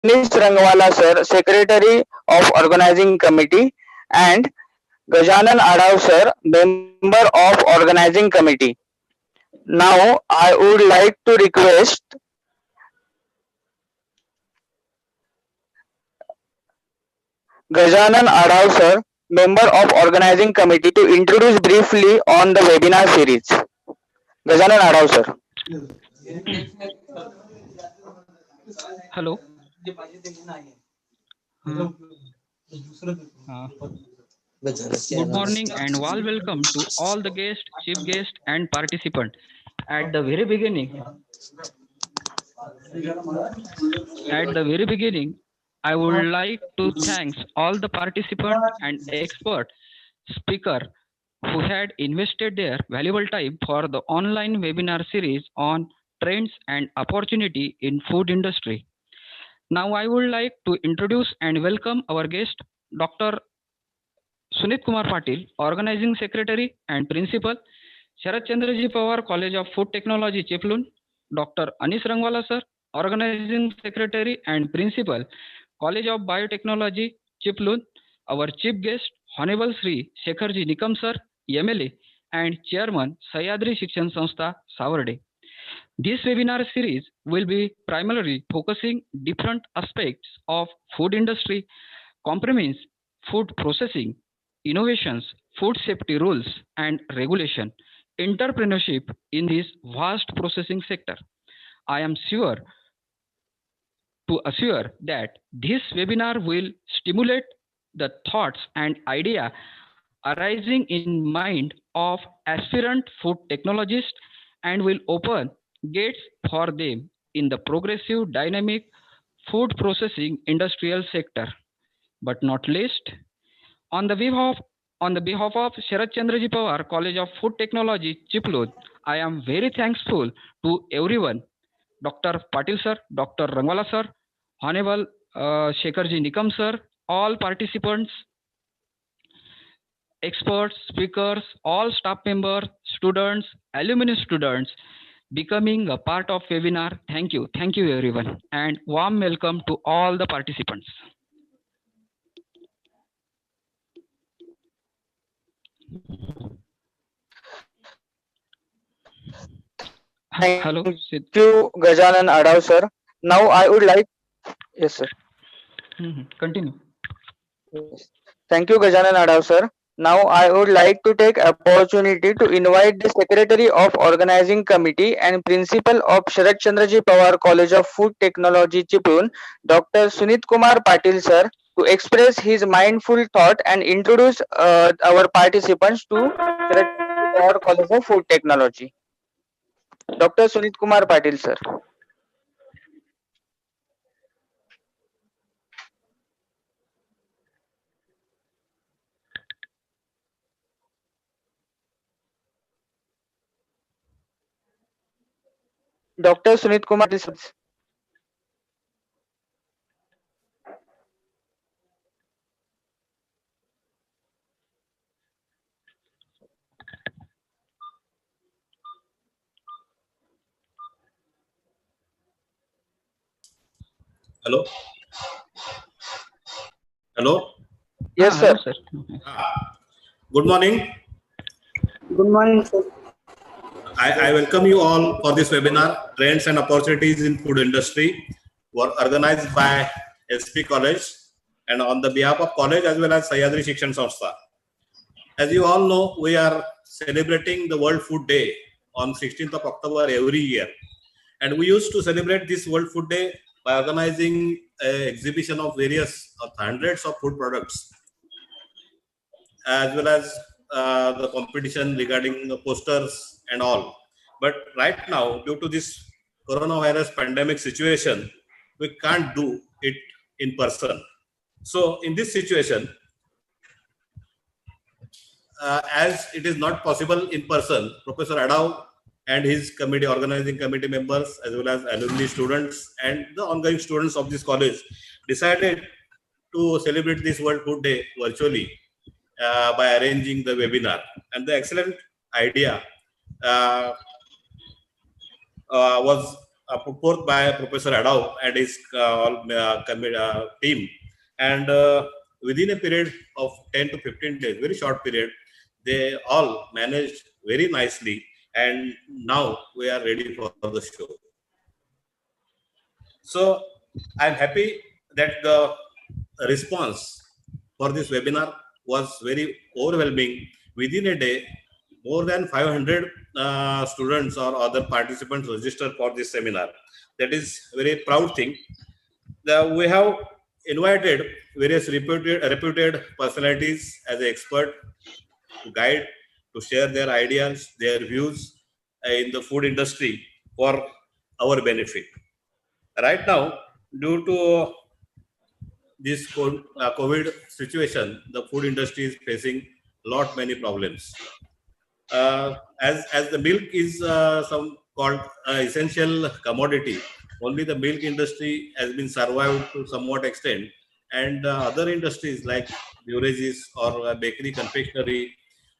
Anish Rangwala sir, Secretary of Organizing Committee, and Gajanan Adhav sir, Member of Organizing Committee. Now I would like to request Gajanan Adhav sir, Member of Organizing Committee, to introduce briefly on the webinar series. Gajanan Adhav sir. Hello. Uh, uh, Good morning and welcome to all the guests, chief guests, and participants. At the very beginning, at the very beginning, I would like to thank all the participants and expert speaker who had invested their valuable time for the online webinar series on trends and opportunity in food industry. Now I would like to introduce and welcome our guest, Dr. Sunit Kumar Patil, Organizing Secretary and Principal, Sharat Chandraji Pawar, College of Food Technology, Chiplun, Dr. Anish Rangwala Sir, Organizing Secretary and Principal, College of Biotechnology, Chiplun, our Chief Guest, Honorable Sri Shekharji Nikam Sir, MLA, and Chairman, Sahyadri Shikshan Sanstha, Savarde. This webinar series will be primarily focusing different aspects of food industry, compromise, food processing, innovations, food safety rules and regulation, entrepreneurship in this vast processing sector. I am sure to assure that this webinar will stimulate the thoughts and idea arising in mind of aspirant food technologists and will open gates for them in the progressive dynamic food processing industrial sector. But not least, on the behalf on the behalf of Sharat Chandraji Pawar College of Food Technology, Chiplod, I am very thankful to everyone, Dr. Patil sir, Dr. Rangwala sir, Honorable Shekharji Nikam sir, all participants, experts, speakers, all staff members, students, alumni students becoming a part of webinar. Thank you everyone, and warm welcome to all the participants. Hello, Thank Sid. you, Gajanan Adhav sir. Now I would like, yes sir. Continue. Yes. Thank you, Gajanan Adhav sir. Now I would like to take opportunity to invite the Secretary of Organizing Committee and Principal of Sharat Chandraji Pawar College of Food Technology, Chipun, Dr. Sunit Kumar Patil sir, to express his mindful thought and introduce our participants to Sharat Chandraji Pawar College of Food Technology. Dr. Sunit Kumar Patil sir. Dr. Sunit Kumar Patil sir. Hello. Hello. Yes Hello sir. sir. Good morning. Good morning, sir. I welcome you all for this webinar, Trends and Opportunities in Food Industry, were organized by SP College and on the behalf of college as well as Sahyadri Shikshan Sanstha. As you all know, we are celebrating the World Food Day on 16th of October every year. And we used to celebrate this World Food Day by organizing an exhibition of various hundreds of food products, as well as the competition regarding the posters and all. But right now, due to this coronavirus pandemic situation, we can't do it in person. So in this situation, as it is not possible in person, Professor Adhav and his committee, organizing committee members, as well as alumni students and the ongoing students of this college decided to celebrate this World Food Day virtually by arranging the webinar. And the excellent idea was put forth by Professor Adao and his team. And within a period of 10 to 15 days, very short period, they all managed very nicely. And now we are ready for the show. So I'm happy that the response for this webinar was very overwhelming. Within a day, more than 500 students or other participants registered for this seminar. That is very proud thing. We have invited various reputed personalities as an expert to guide, to share their ideas, their views in the food industry for our benefit. Right now, due to this COVID situation, the food industry is facing lot many problems. As the milk is some called essential commodity, only the milk industry has been survived to somewhat extent, and other industries like beverages or bakery, confectionery,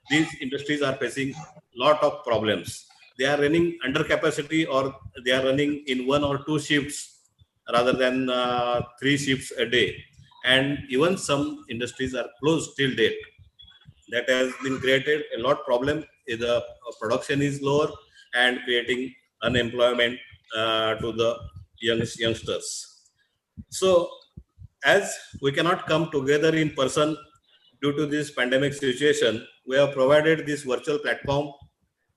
these industries are facing lot of problems. They are running under capacity, or they are running in 1 or 2 shifts rather than 3 shifts a day, and even some industries are closed till date. That has been created a lot problem. The production is lower and creating unemployment to the youngsters. So as we cannot come together in person due to this pandemic situation, we have provided this virtual platform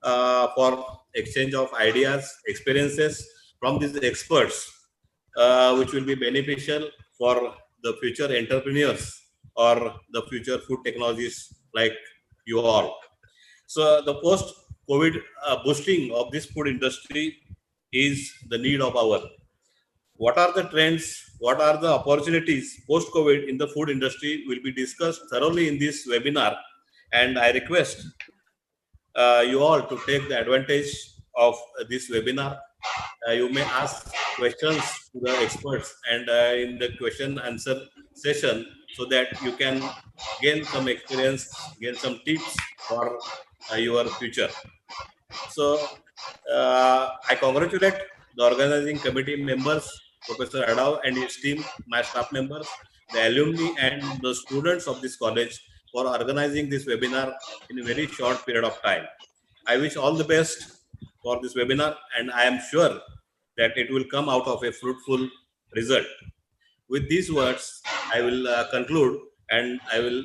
for exchange of ideas, experiences from these experts, which will be beneficial for the future entrepreneurs or the future food technologists like you all. So the post-COVID boosting of this food industry is the need of our. What are the trends? What are the opportunities post-COVID in the food industry will be discussed thoroughly in this webinar. And I request you all to take the advantage of this webinar. You may ask questions to the experts and in the question answer session, so that you can gain some experience, gain some tips for your future. So I congratulate the organizing committee members, Professor Adao and his team, my staff members, the alumni and the students of this college for organizing this webinar in a very short period of time. I wish all the best for this webinar, and I am sure that it will come out of a fruitful result. With these words, I will conclude, and I will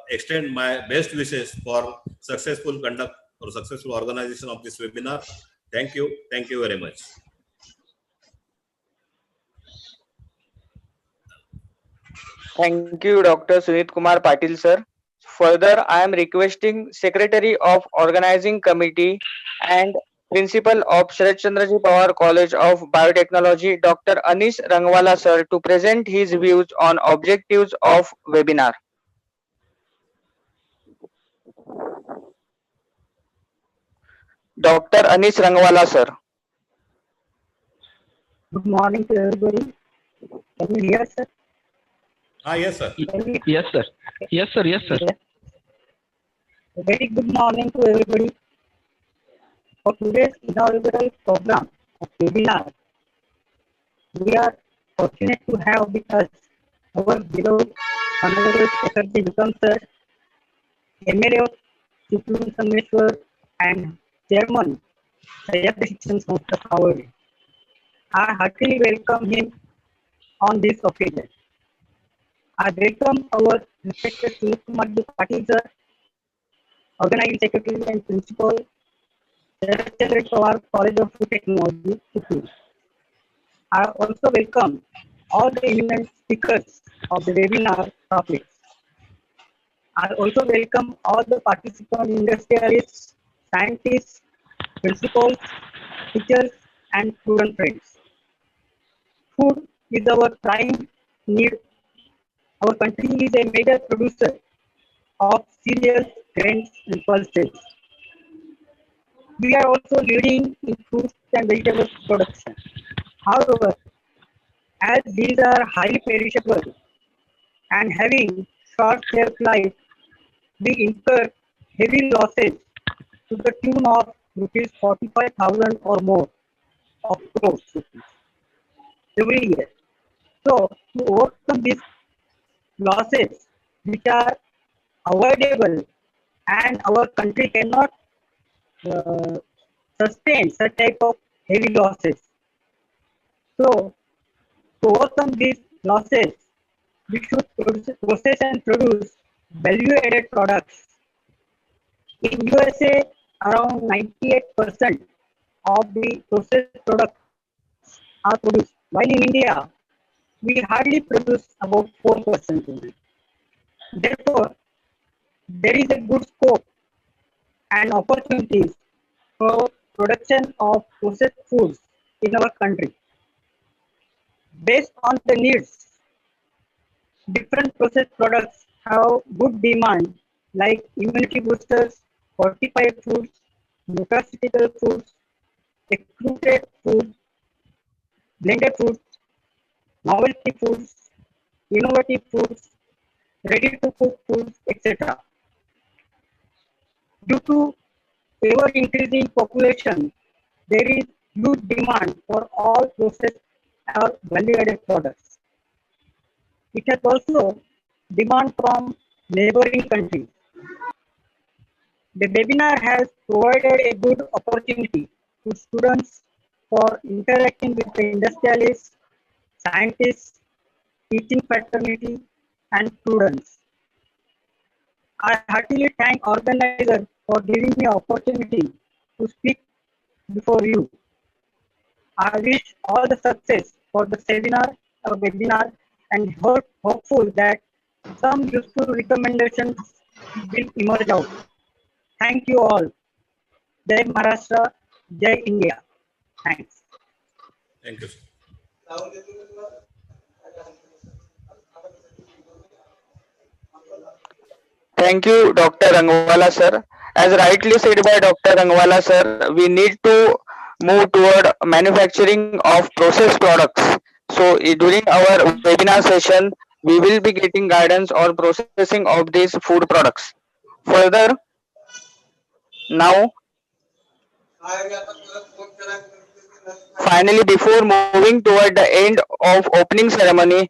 extend my best wishes for successful conduct or successful organization of this webinar. Thank you. Thank you very much. Thank you, Dr. Sunit Kumar Patil, sir. Further, I am requesting Secretary of Organizing Committee and Principal of Sharat Chandraji Pawar College of Biotechnology, Dr. Anish Rangwala, sir, to present his views on objectives of webinar. Dr. Anish Rangwala, sir. Good morning to everybody. Can you hear, sir? Yes, sir. Yes, sir. Yes, sir. Yes, sir. A very good morning to everybody. For today's inaugural program of webinar, we are fortunate to have with us our beloved Honorable Secretary Vikram sir, MLA of Chiplun Sameshwar, and Chairman Sayadri Shikshan Samstha Khavadi. I heartily welcome him on this occasion. I welcome our respected Sunit Kumar Patil sir, Organizing Secretary and Principal, Sharat Chandra Pawar College of Food Technology, Chittoor. I also welcome all the eminent speakers of the webinar topics. I also welcome all the participant industrialists, scientists, principals, teachers, and student friends. Food is our prime need. Our country is a major producer of cereals, grains, and pulses. We are also leading in fruits and vegetables production. However, as these are highly perishable and having short shelf life, we incur heavy losses to the tune of rupees 45,000 or more of crores every year. So to overcome these losses which are avoidable and our country cannot uh, sustain such type of heavy losses. So to overcome these losses, we should process and produce value-added products. In USA, around 98% of the processed products are produced, while in India, we hardly produce about 4% only. Therefore, there is a good scope and opportunities for production of processed foods in our country. Based on the needs, different processed products have good demand like immunity boosters, fortified foods, nutraceutical foods, extruded foods, blended foods, novelty foods, innovative foods, ready to cook foods, etc. Due to ever increasing population, there is huge demand for all processed or value added products. It has also demand from neighboring countries. The webinar has provided a good opportunity to students for interacting with the industrialists, scientists, teaching fraternity, and students. I heartily thank organizers for giving me opportunity to speak before you. I wish all the success for the seminar or webinar and hopeful that some useful recommendations will emerge out. Thank you all. Jai Maharashtra, Jai India. Thanks. Thank you, sir. Thank you, Dr. Rangwala sir. As rightly said by Dr. Rangwala sir, we need to move toward manufacturing of processed products. So during our webinar session, we will be getting guidance on processing of these food products. Further, now finally, before moving toward the end of opening ceremony,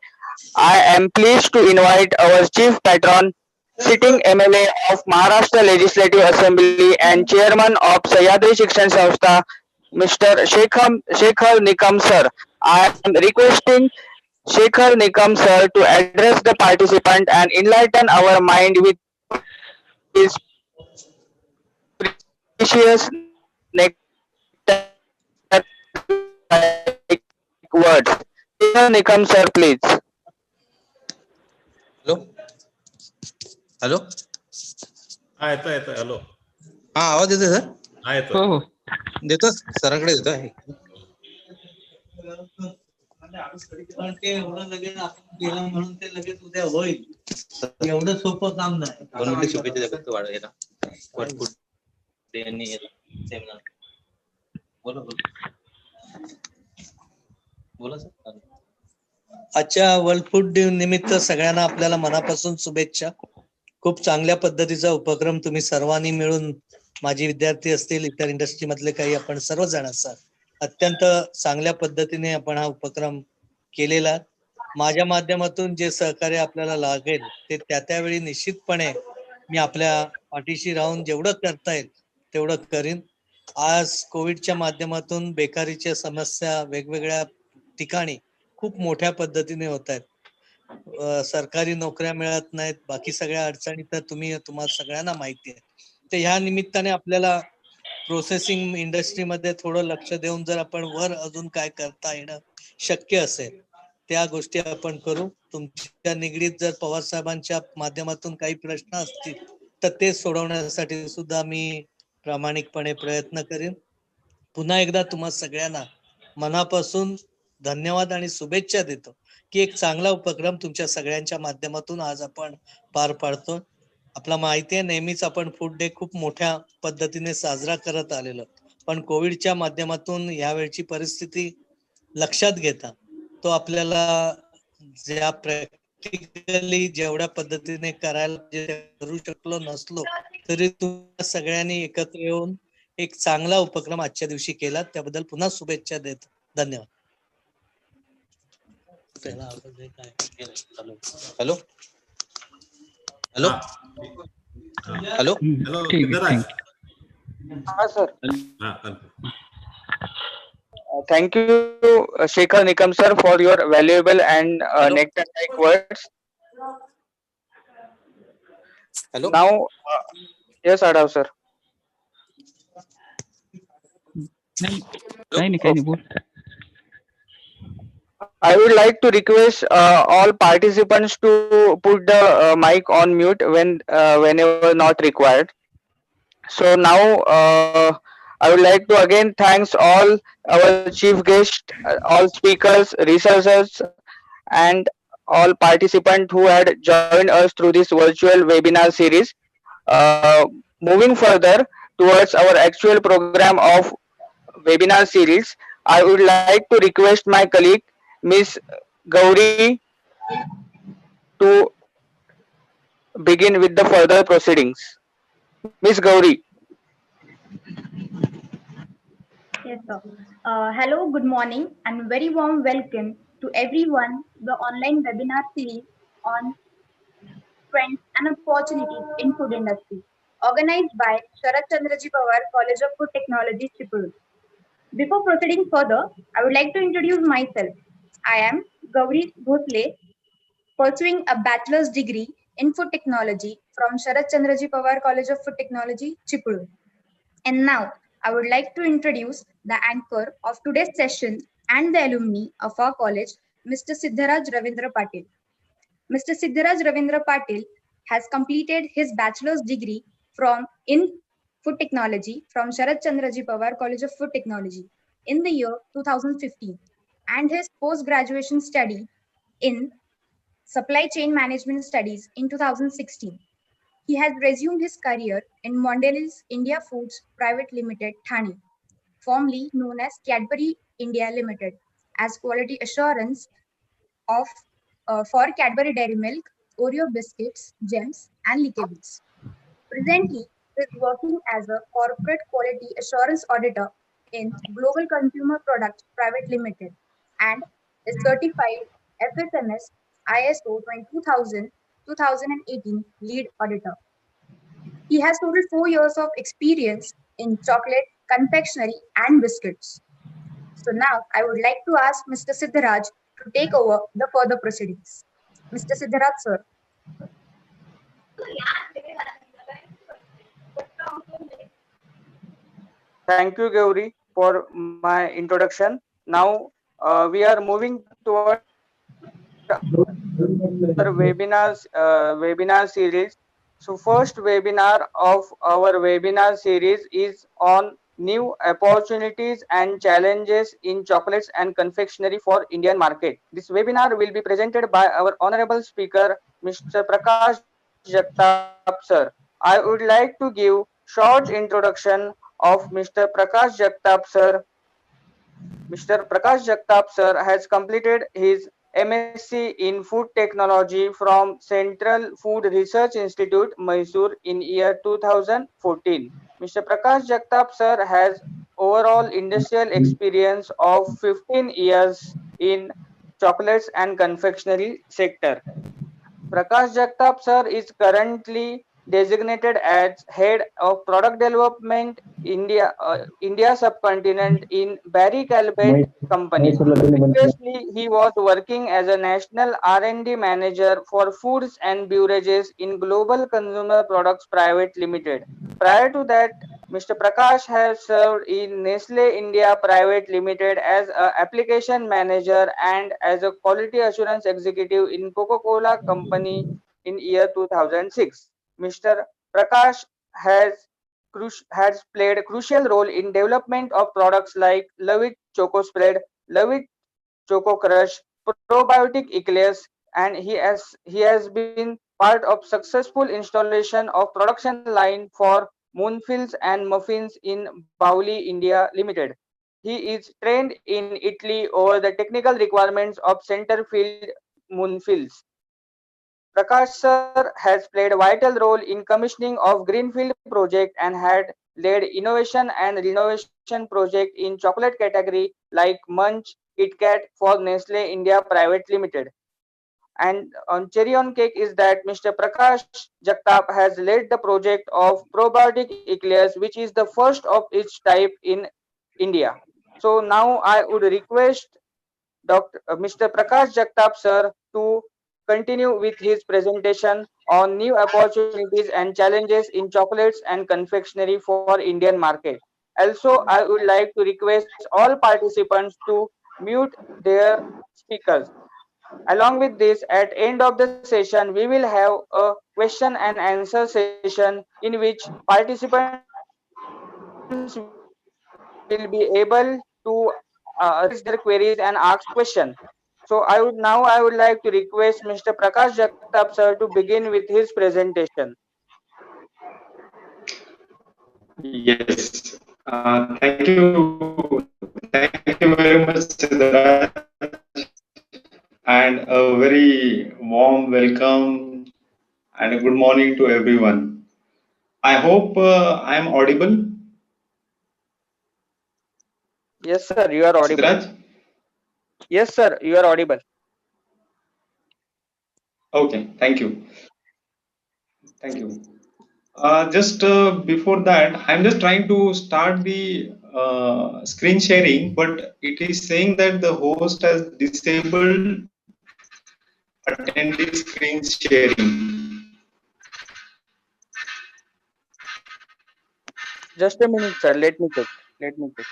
I am pleased to invite our chief patron, sitting MLA of Maharashtra Legislative Assembly and chairman of Sahyadri Shikshan Sanstha, Mr. Shekhar Nikam sir. I am requesting Shekhar Nikam sir to address the participant and enlighten our mind with his precious nectar like words. Shekhar Nikam sir, please. Hello hello हा येतोय hello. हा आवाज येतोय sir हा येतोय. हो हो देतो सरांकडे देतो पण ते एवढं लगेच आपण केलं म्हणून ते लगेच उद्या होईल एवढं सोपं काम नाही. 2 मिनिटं शुभेच्छा देतो वाढायला वटफूट यांनी सेमिनार बोला बोला सर. आजच्या वर्ल्ड फूड डे निमित्त सगळ्यांना आपल्याला मनापासून शुभेच्छा. खूप चांगल्या पद्धतीचा उपक्रम तुम्ही सर्वांनी मिळून, माझे विद्यार्थी असतील, इतर इंडस्ट्री मधले काही आपण सर्वजण असाल, अत्यंत चांगल्या पद्धतीने आपण हा उपक्रम केलेला. माझ्या माध्यमातून जे सहकार्य आपल्याला लागेल ते त्यावेळी निश्चितपणे मी आपल्या पाठीशी राहून जेवढं करता येईल तेवढं करीन. आज कोविडच्या माध्यमातून बेकारीच्या समस्या वेगवेगळ्या ठिकाणी खूप मोठ्या पद्धतीने होत आहेत. सरकारी नोकऱ्या मिळत नाहीत, बाकी सगळ्या अडचणी तर तुम्हाला सगळ्यांना माहिती आहे. तर ह्या निमित्ताने आपल्याला प्रोसेसिंग इंडस्ट्रीमध्ये थोडं लक्ष देऊन जर आपण वर अजून काय करता येणं शक्य असेल त्या गोष्टी आपण करू. तुमच्या निगडीत जर पवार साहेबांच्या माध्यमातून काही प्रश्न असतील तर ते सोडवण्यासाठी सुद्धा मी प्रामाणिकपणे प्रयत्न करेन. पुन्हा एकदा तुम्हा सगळ्यांना मनापासून धन्यवाद आणि शुभेच्छा देतो की एक चांगला उपक्रम तुमच्या सगळ्यांच्या माध्यमातून आज आपण पार पाडतो. आपला माहिती आहे नेहमीच आपण फूड डे खूप मोठ्या पद्धतीने साजरा करत आलेलो, पण कोविडच्या माध्यमातून यावेळची परिस्थिती लक्षात घेता तो आपल्याला ज्या प्रॅक्टिकली जेवढ्या पद्धतीने करायला करू शकलो नसलो तरी तुम्ही सगळ्यांनी एकत्र येऊन एक चांगला उपक्रम आजच्या दिवशी केला, त्याबद्दल पुन्हा शुभेच्छा देतो. धन्यवाद. हॅलो हॅलो हॅलो हॅलो ठीक आहे, सिद्धराज. हाँ सर. हा कर. Thank you, Shekhar Nikam sir, for your valuable and Hello. nectar-like words. Hello Now, yes, Adav sir. नाही काही नाही बोल. I would like to request all participants to put the mic on mute whenever not required. So now I would like to again thanks all our chief guests, all speakers, researchers, and all participants who had joined us through this virtual webinar series. Uh, Moving further towards our actual program of webinar series, I would like to request my colleague Miss Gauri to begin with the further proceedings. Miss Gauri. Yes, sir. Hello, good morning, and very warm welcome to everyone the online webinar series on trends and opportunities in food industry, organized by Sharat Chandraji Pawar College of Food Technology, Tripur. Before proceeding further, I would like to introduce myself. I am Gauri Bhotle, pursuing a bachelor's degree in food technology from Sharat Chandraji Pawar College of Food Technology, Tripur. And now, I would like to introduce the anchor of today's session and the alumni of our college, Mr. Siddharaj Ravindra Patil. Mr. Siddharaj Ravindra Patil has completed his bachelor's degree in food technology from Sharat Chandraji Pawar College of Food Technology in the year 2015 and his post-graduation study in supply chain management studies in 2016. He has resumed his career in Mondelez India Foods Private Limited, Thane, formerly known as Cadbury India Limited, as quality assurance of for Cadbury Dairy Milk, Oreo biscuits, gems, and leakables. Presently, he is working as a corporate quality assurance auditor in Global Consumer Products Private Limited and is certified FSMS ISO 22000 2018 lead auditor. He has total 4 years of experience in chocolate, confectionery, and biscuits. So now I would like to ask Mr. Siddharaj to take over the further proceedings. Mr. Siddharaj, sir. Thank you, Gauri, for my introduction. Now we are moving towards our webinar series. So first webinar of our webinar series is on new opportunities and challenges in chocolates and confectionery for Indian market. This webinar will be presented by our honorable speaker, Mr. Prakash Jagtap, sir. I would like to give short introduction of Mr. Prakash Jagtap, sir. Mr. Prakash Jagtap sir has completed his MSc in Food Technology from Central Food Research Institute, Mysore in year 2014. Mr. Prakash Jagtap sir has overall industrial experience of 15 years in chocolates and confectionery sector. Prakash Jagtap sir is currently designated as head of product development India subcontinent in Barry Callebaut company. Previously, he was working as a national R&D manager for foods and beverages in Global Consumer Products Private Limited. Prior to that, Mr. Prakash has served in Nestle India Private Limited as an application manager and as a quality assurance executive in Coca-Cola Company in year 2006. Mr. Prakash has has played a crucial role in development of products like Love It Choco Spread, Love It Choco Crush, probiotic eclairs, and he has been part of successful installation of production line for moonfills and muffins in Bauli India Limited. He is trained in Italy over the technical requirements of center field moonfills. Prakash sir has played a vital role in commissioning of Greenfield project and had led innovation and renovation project in chocolate category like Munch, KitKat for Nestle India Private Limited. And on cherry on cake is that Mr. Prakash Jagtap has led the project of probiotic eclairs, which is the first of its type in India. So now I would request Mr. Prakash Jagtap sir to continue with his presentation on new opportunities and challenges in chocolates and confectionery for Indian market. Also, I would like to request all participants to mute their speakers. Along with this, at end of the session, we will have a question and answer session in which participants will be able to raise their queries and ask question. So I would like to request Mr. Prakash Jagtap sir to begin with his presentation. Yes, thank you very much, Siddharaj, and a very warm welcome and a good morning to everyone. I hope I am audible, Yes, sir, you are audible. Siddharaj. Yes, sir, you are audible. Okay, thank you. Just before that, I'm just trying to start the screen sharing, but it is saying that the host has disabled attendee screen sharing. Just a minute, sir. Let me check. Let me check.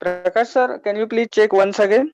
Prakash, sir, can you please check once again?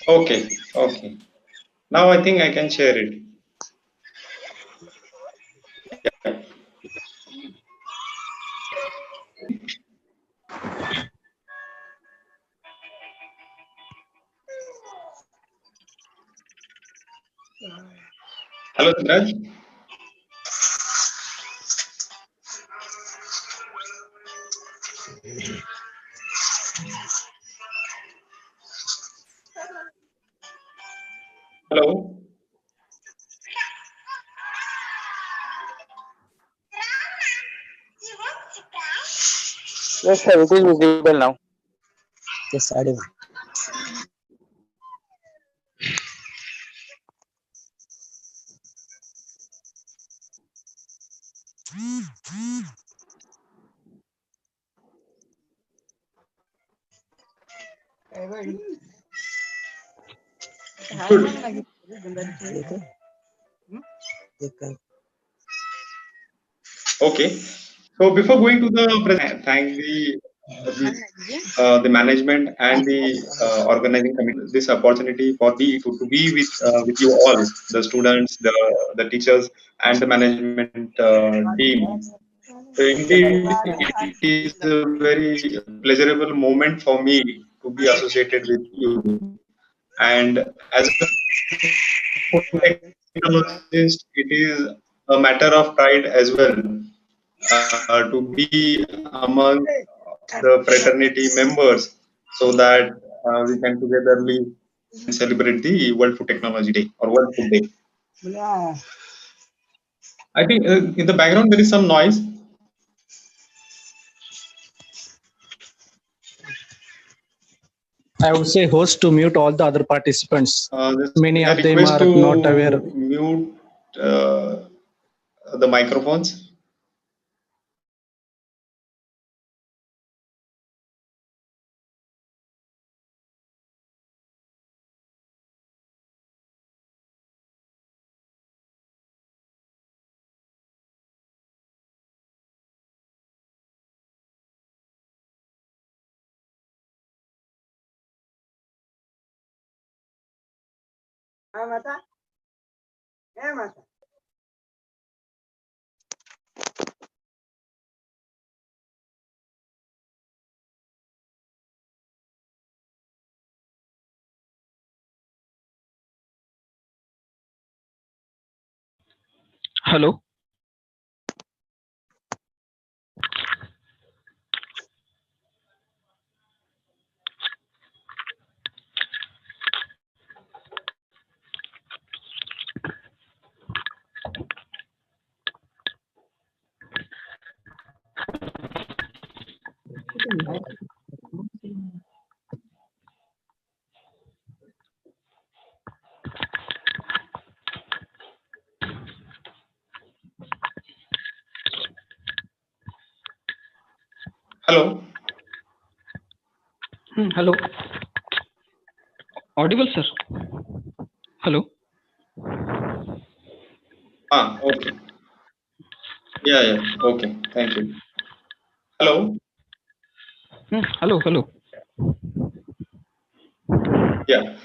Okay, okay. Now I think I can share it. Yeah. Hello, Sidraj. Hello. Yes, sir, it is visible now. Yes, audible. Good. Okay. So before going to the presentation, thank the management and the organizing committee this opportunity for the to be with you all, the students, the teachers, and the management team. So indeed, it is a very pleasurable moment for me to be associated with you. And as a food technologist, it is a matter of pride as well to be among the fraternity members so that we can togetherly and celebrate the World Food Technology Day or World Food Day. I think in the background there is some noise. I would say host to mute all the other participants. Many May I of them request are not aware. to mute the microphones? Hello. Hello. Hello. Audible, sir. Hello. Okay. Yeah, yeah. Okay. Thank you. Hello. Hello. Hello. Yeah.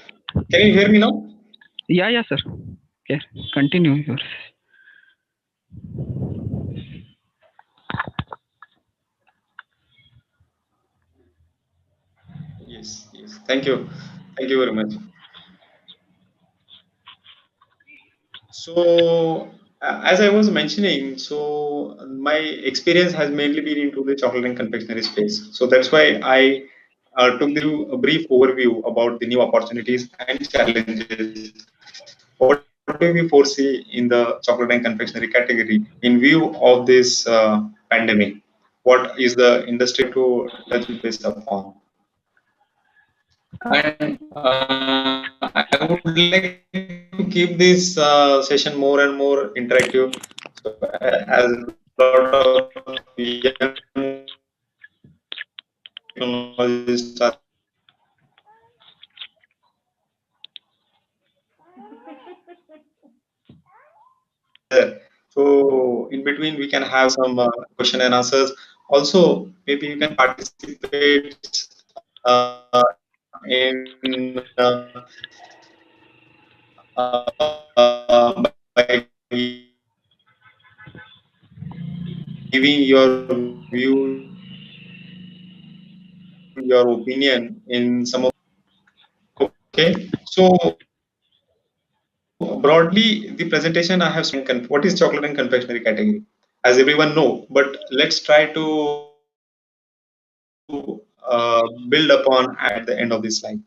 Can you hear me now? Yeah, yeah, sir. Okay. Continue yours. Yes. Yes. Thank you. Thank you very much. So, as I was mentioning, so my experience has mainly been into the chocolate and confectionery space. So that's why I took a brief overview about the new opportunities and challenges. What do we foresee in the chocolate and confectionery category in view of this pandemic? What is the industry to touch base upon? And I would like to keep this session more and more interactive. So as a lot of young technologists are there, so in between we can have some question and answers. Also, maybe you can participate in the So broadly, the presentation I have what is chocolate and confectionery category, as everyone know. But let's try to build upon at the end of this slide.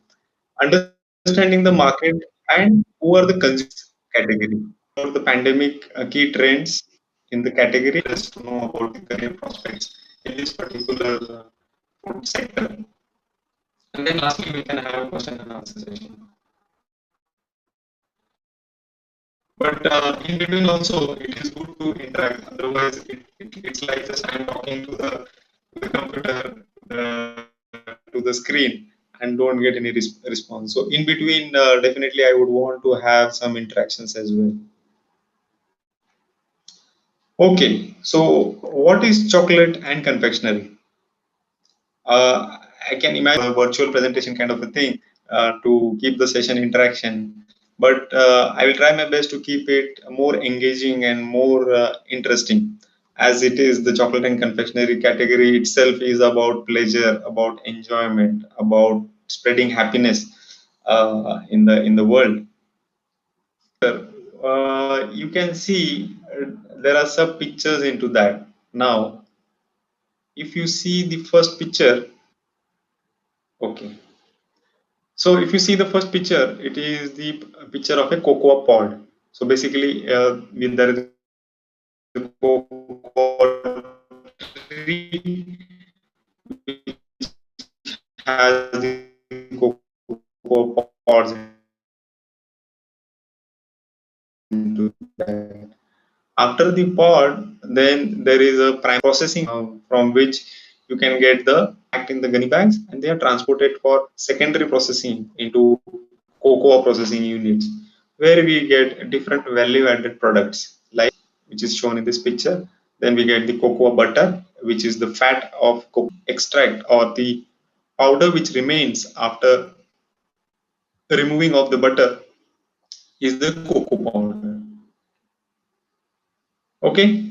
Understanding the market and who are the consumers in this category. About the pandemic key trends in the category, just to know about the career prospects in this particular food sector. And then lastly, we can have a question and answer session. But in between also, it is good to interact. Otherwise, it's like just I'm talking to the computer, to the screen, and don't get any response. So in between, definitely I would want to have some interactions as well. Okay, so what is chocolate and confectionery? I can imagine a virtual presentation kind of a thing to keep the session interaction. But I will try my best to keep it more engaging and more interesting, as it is the chocolate and confectionery category itself is about pleasure, about enjoyment, about spreading happiness in the world. You can see there are some pictures into that. Now, if you see the first picture, okay. So if you see the first picture, it is the picture of a cocoa pod. So basically, there is a cocoa tree which has the cocoa pods into that. After the pod, then there is a prime processing from which you can get the packed in the gunny bags, and they are transported for secondary processing into cocoa processing units, where we get different value-added products like which is shown in this picture. Then we get the cocoa butter, which is the fat of cocoa extract or the powder which remains after removing of the butter is the cocoa powder. Okay.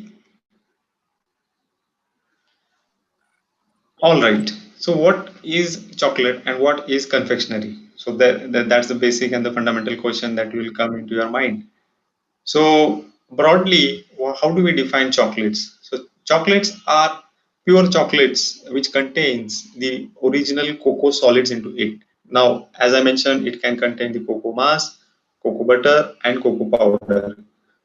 All right. So what is chocolate and what is confectionery? So that's the basic and the fundamental question that will come into your mind. So broadly, how do we define chocolates? So chocolates are pure chocolates which contains the original cocoa solids into it. Now, as I mentioned, it can contain the cocoa mass, cocoa butter, and cocoa powder.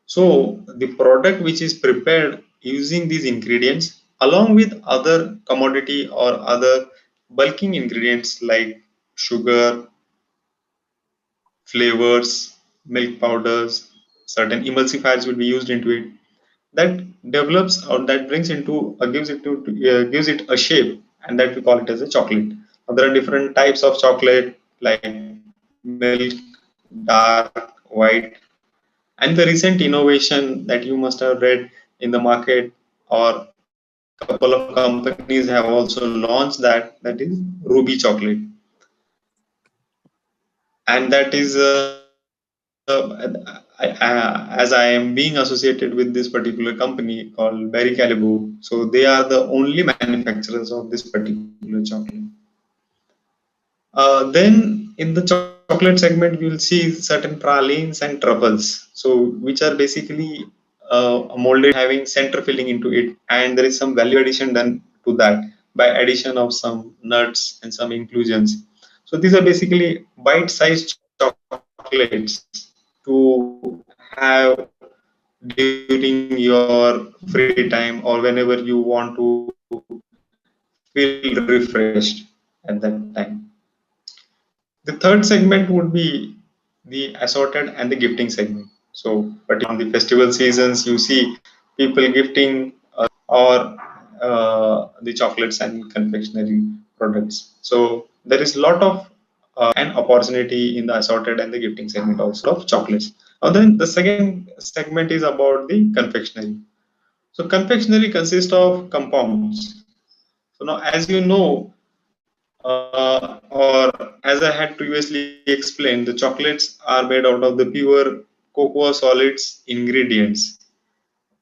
So the product which is prepared using these ingredients along with other commodity or other bulking ingredients like sugar, flavors, milk powders, certain emulsifiers will be used into it. That develops or that brings into gives it a shape, and that we call it as a chocolate. Now, there are different types of chocolate like milk, dark, white, and the recent innovation that you must have read in the market or couple of companies have also launched that is ruby chocolate, and that is as I am being associated with this particular company called Berry Calibu, so they are the only manufacturers of this particular chocolate. Then in the chocolate segment, we will see certain pralines and truffles, so which are basically molded having center filling into it, and there is some value addition done to that by addition of some nuts and some inclusions. So these are basically bite-sized chocolates to have during your free time or whenever you want to feel refreshed at that time. The third segment would be the assorted and the gifting segment. So, but on the festival seasons, you see people gifting or the chocolates and confectionery products. So there is a lot of an opportunity in the assorted and the gifting segment also of chocolates. Now then the second segment is about the confectionery. So confectionery consists of compounds. So now as you know, or as I had previously explained, the chocolates are made out of the pure cocoa solids ingredients.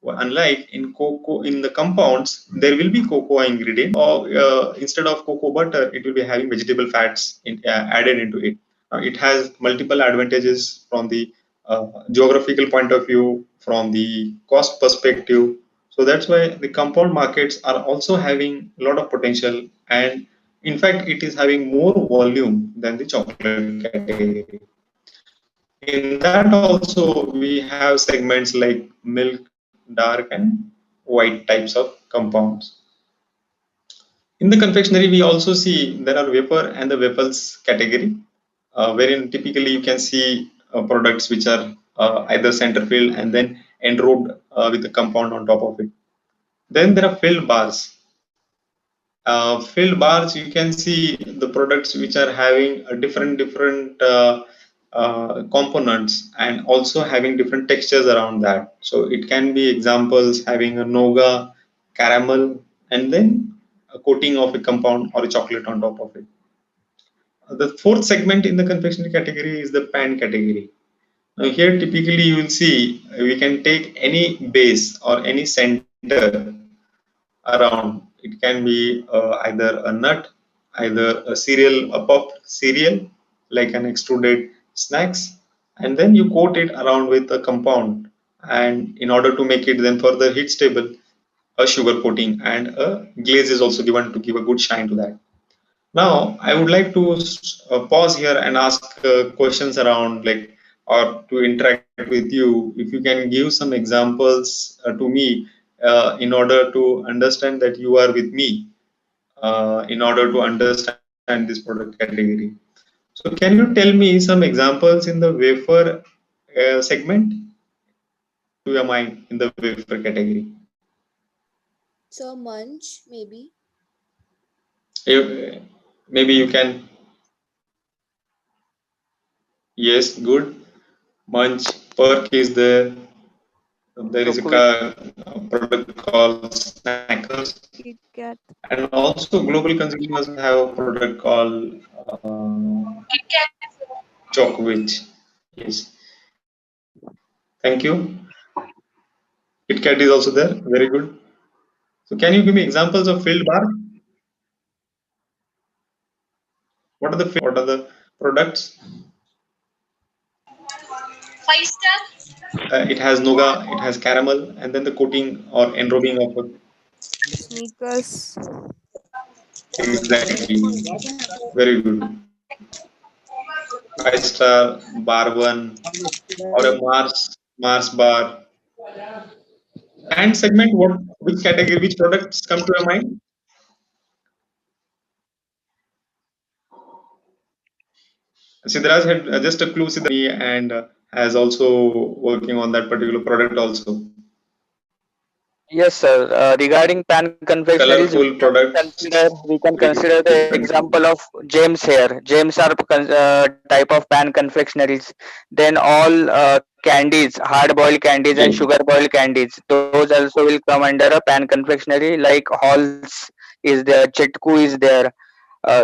Unlike in cocoa, in the compounds, there will be cocoa ingredient, or instead of cocoa butter, it will be having vegetable fats added into it. It has multiple advantages from the geographical point of view, from the cost perspective. So that's why the compound markets are also having a lot of potential, and in fact, it is having more volume than the chocolate category. In that also, we have segments like milk, dark, and white types of compounds. In the confectionery, we also see there are wafer and the waffles category, wherein typically you can see products which are either center filled and then enrobed with a compound on top of it. Then there are filled bars. Filled bars, you can see the products which are having a different components and also having different textures around that. So it can be examples having a nougat, caramel, and then a coating of a compound or a chocolate on top of it. The fourth segment in the confectionery category is the pan category. Now here typically you will see we can take any base or any center around. It can be either a nut, either a cereal, a puff cereal, like an extruded snacks, and then you coat it around with a compound. And in order to make it then further heat stable, a sugar coating and a glaze is also given to give a good shine to that. Now, I would like to pause here and ask questions around like or to interact with you. If you can give some examples to me in order to understand that you are with me in order to understand this product category. So, can you tell me some examples in the wafer segment to your mind in the wafer category? So munch, maybe. Maybe you can. Yes, good. Munch, Perk is there. There is a product called Snackers, Kit Kat. and also global consumers have a product called Chocowich. Yes, thank you. Kit Kat is also there. Very good. So, can you give me examples of filled bar? What are the products? 5 star. It has nougat, it has caramel, and then the coating or enrobing of it. Sneakers. Exactly. Very good. 5 star, bar one, or a Mars bar. And segment, which category, which products come to your mind? Siddharaj had just a clue, Siddharaj, and has also working on that particular product also. Yes, sir. Regarding pan confectionaries, Colorful products. we can Very consider good. the example of James here. James are type of pan confectionaries. Then all candies, hard boiled candies and Yes. sugar boiled candies. Those also will come under a pan confectionery. Like Halls is there, Chitku is there.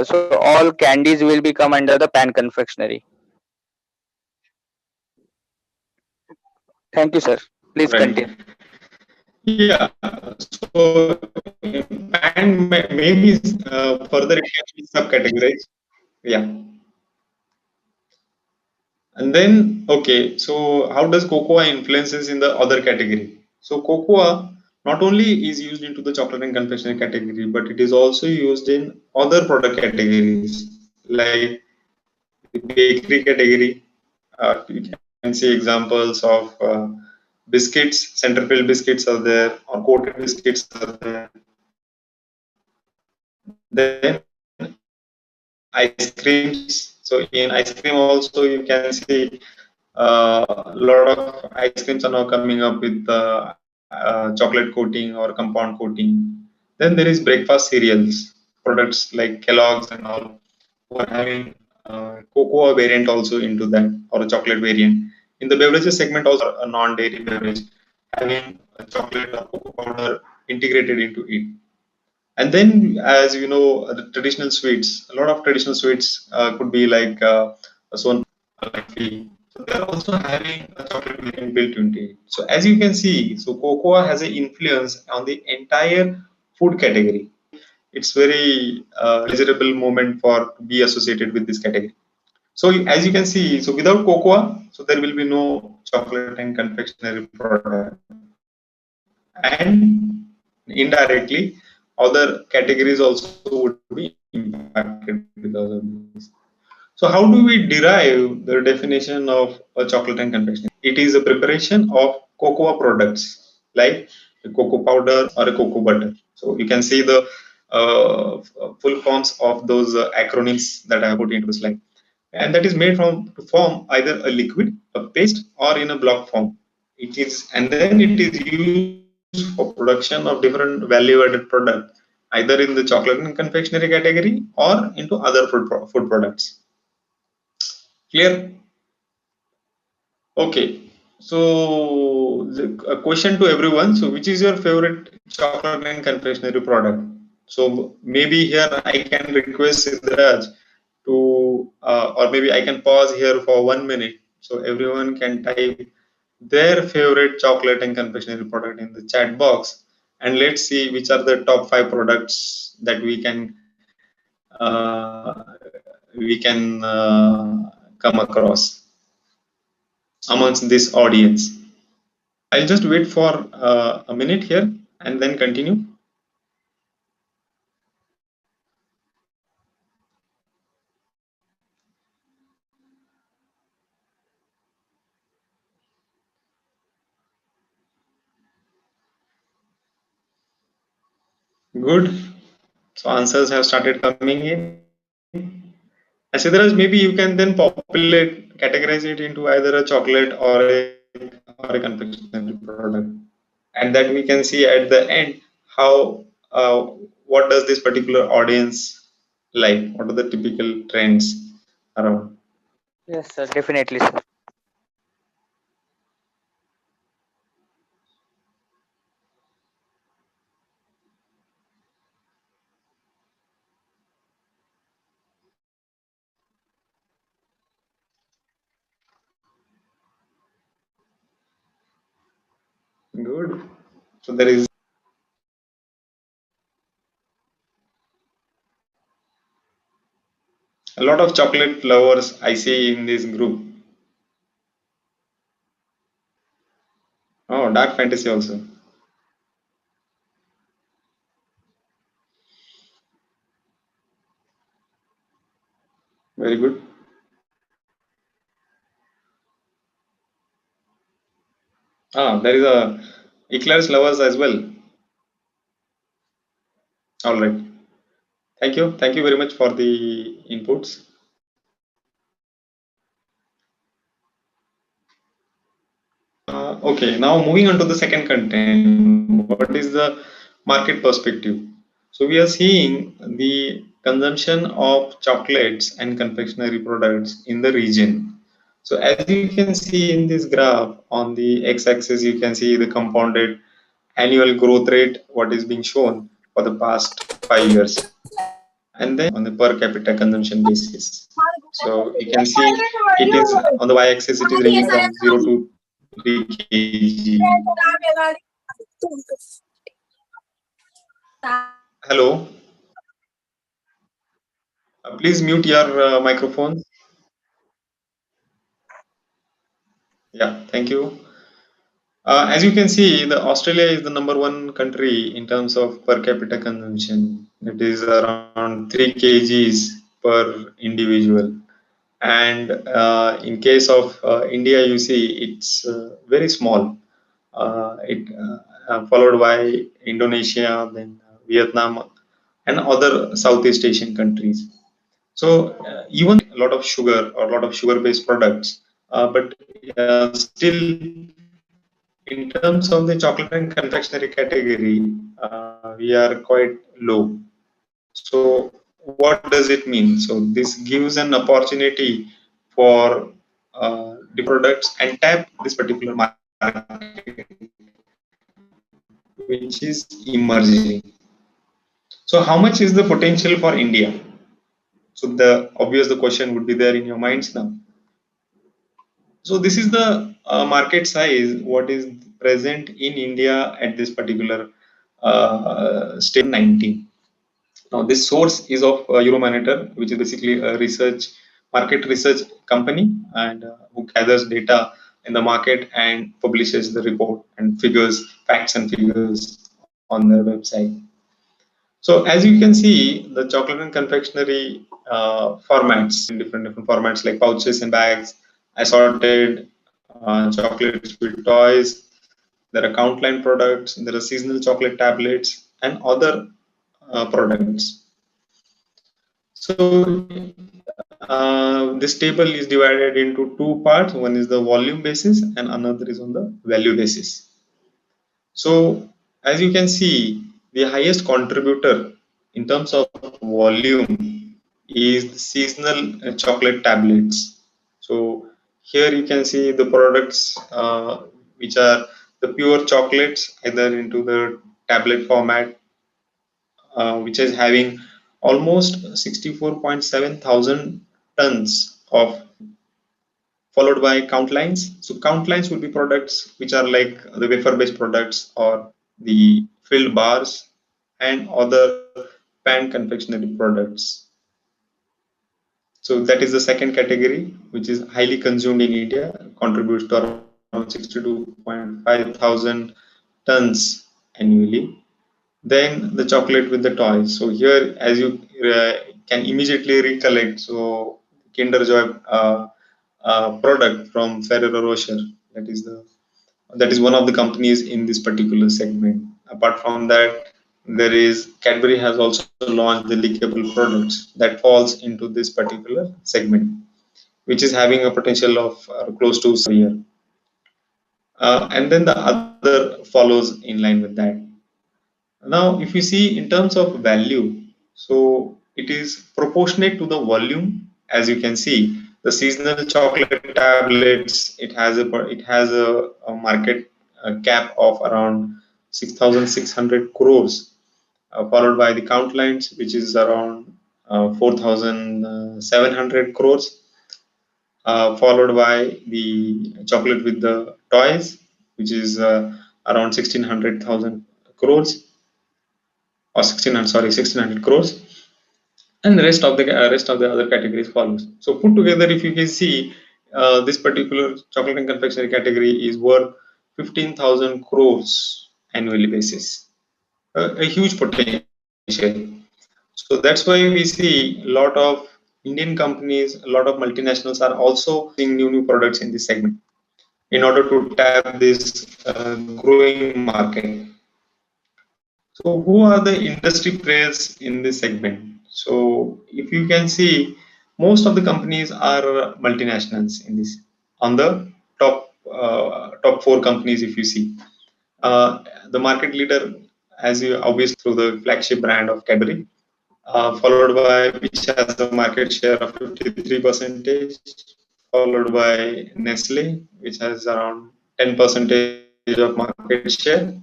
So all candies will become under the pan confectionery. Thank you, sir. Please Right. continue. Yeah. So, and maybe further it can be subcategorized. Yeah. And then, okay, so how does cocoa influences in the other category? So cocoa not only is used into the chocolate and confectionery category, but it is also used in other product categories like the bakery category. You can see examples of biscuits, center filled biscuits are there, or coated biscuits are there. Then ice creams. So in ice cream also you can see a lot of ice creams are now coming up with chocolate coating or compound coating. Then there is breakfast cereals, products like Kellogg's and all, who are having cocoa variant also into that or a chocolate variant. In the beverages segment, also a non-dairy beverage having a chocolate or cocoa powder integrated into it. And then, as you know, the traditional sweets, a lot of traditional sweets could be like son papdi. So they are also having a chocolate variant built into it. So as you can see, so cocoa has an influence on the entire food category. It's very pleasurable moment for to be associated with this category. So as you can see, so without cocoa, so there will be no chocolate and confectionery product, and indirectly other categories also would be impacted because of this. So how do we derive the definition of a chocolate and confectionery? It is a preparation of cocoa products like a cocoa powder or a cocoa butter. So you can see the full forms of those acronyms that I have put into the slide. And that is made from to form either a liquid, a paste, or in a block form. It is, and then it is used for production of different value-added product, either in the chocolate and confectionery category or into other food products. Clear? Okay. So a question to everyone. So which is your favorite chocolate and confectionery product? So maybe here I can request Siddharaj to, or maybe I can pause here for 1 minute so everyone can type their favorite chocolate and confectionery product in the chat box, and let's see which are the top 5 products that we can come across amongst this audience. I'll just wait for a minute here and then continue. Good. So answers have started coming in. Siddharaj, maybe you can then populate, categorize it into either a chocolate or a confectionery product, and that we can see at the end how what does this particular audience like? What are the typical trends around? Yes, sir. Definitely, sir. Good. So there is a lot of chocolate lovers I see in this group. Oh, dark fantasy also. Very good. Ah, there is a eclairs lovers as well. All right. Thank you. Thank you very much for the inputs. Okay, now moving on to the second content. What is the market perspective? So we are seeing the consumption of chocolates and confectionery products in the region. So as you can see in this graph, on the x-axis you can see the compounded annual growth rate, what is being shown for the past 5 years, and then on the per capita consumption basis. So you can see it is on the y-axis, it is ranging from 0 to 3 kg. Hello, please mute your microphone. Yeah, thank you. As you can see, the Australia is the #1 country in terms of per capita consumption. It is around 3 kgs per individual. And in case of India, you see it's very small. It followed by Indonesia, then Vietnam, and other Southeast Asian countries. So even a lot of sugar or a lot of sugar-based products, but still, in terms of the chocolate and confectionery category, we are quite low. So what does it mean? So this gives an opportunity for products and tap this particular market, which is emerging. So how much is the potential for India? So the question would be there in your minds now. So this is the market size, what is present in India at this particular state 19. Now this source is of Euromonitor, which is basically a market research company, and who gathers data in the market and publishes the report and facts and figures on their website. So as you can see, the chocolate and confectionery formats in different formats like pouches and bags, assorted chocolates with toys. There are count line products. There are seasonal chocolate tablets and other products. So this table is divided into two parts. One is the volume basis and another is on the value basis. So as you can see, the highest contributor in terms of volume is the seasonal chocolate tablets. So here you can see the products which are the pure chocolates either into the tablet format, which is having almost 64.7 thousand tons of, followed by count lines. So count lines would be products which are like the wafer based products or the filled bars and other pan confectionery products. So that is the second category, which is highly consumed in India, contributes to around 62.5 thousand tons annually. Then the chocolate with the toys. So here, as you can immediately recollect, so Kinder Joy product from Ferrero Rocher, that is one of the companies in this particular segment. Apart from that, there is Cadbury has also launched the leakable products that falls into this particular segment, which is having a potential of close to a year. And then the other follows in line with that. Now, if you see in terms of value, so it is proportionate to the volume. As you can see, the seasonal chocolate tablets, it has a market cap of around 6,600 crores, followed by the count lines, which is around 4,700 crores, followed by the chocolate with the toys, which is around 1,600,000 crores, or 1600 crores, and the rest of the other categories follows. So put together, if you can see, this particular chocolate and confectionery category is worth 15,000 crores annually basis, a huge potential. So that's why we see a lot of Indian companies, a lot of multinationals are also seeing new products in this segment in order to tap this growing market. So who are the industry players in this segment? So if you can see, most of the companies are multinationals in this. On the top four companies, if you see, the market leader, as you obviously through the flagship brand of Cadbury, followed by which has a market share of 53%, followed by Nestle, which has around 10% of market share.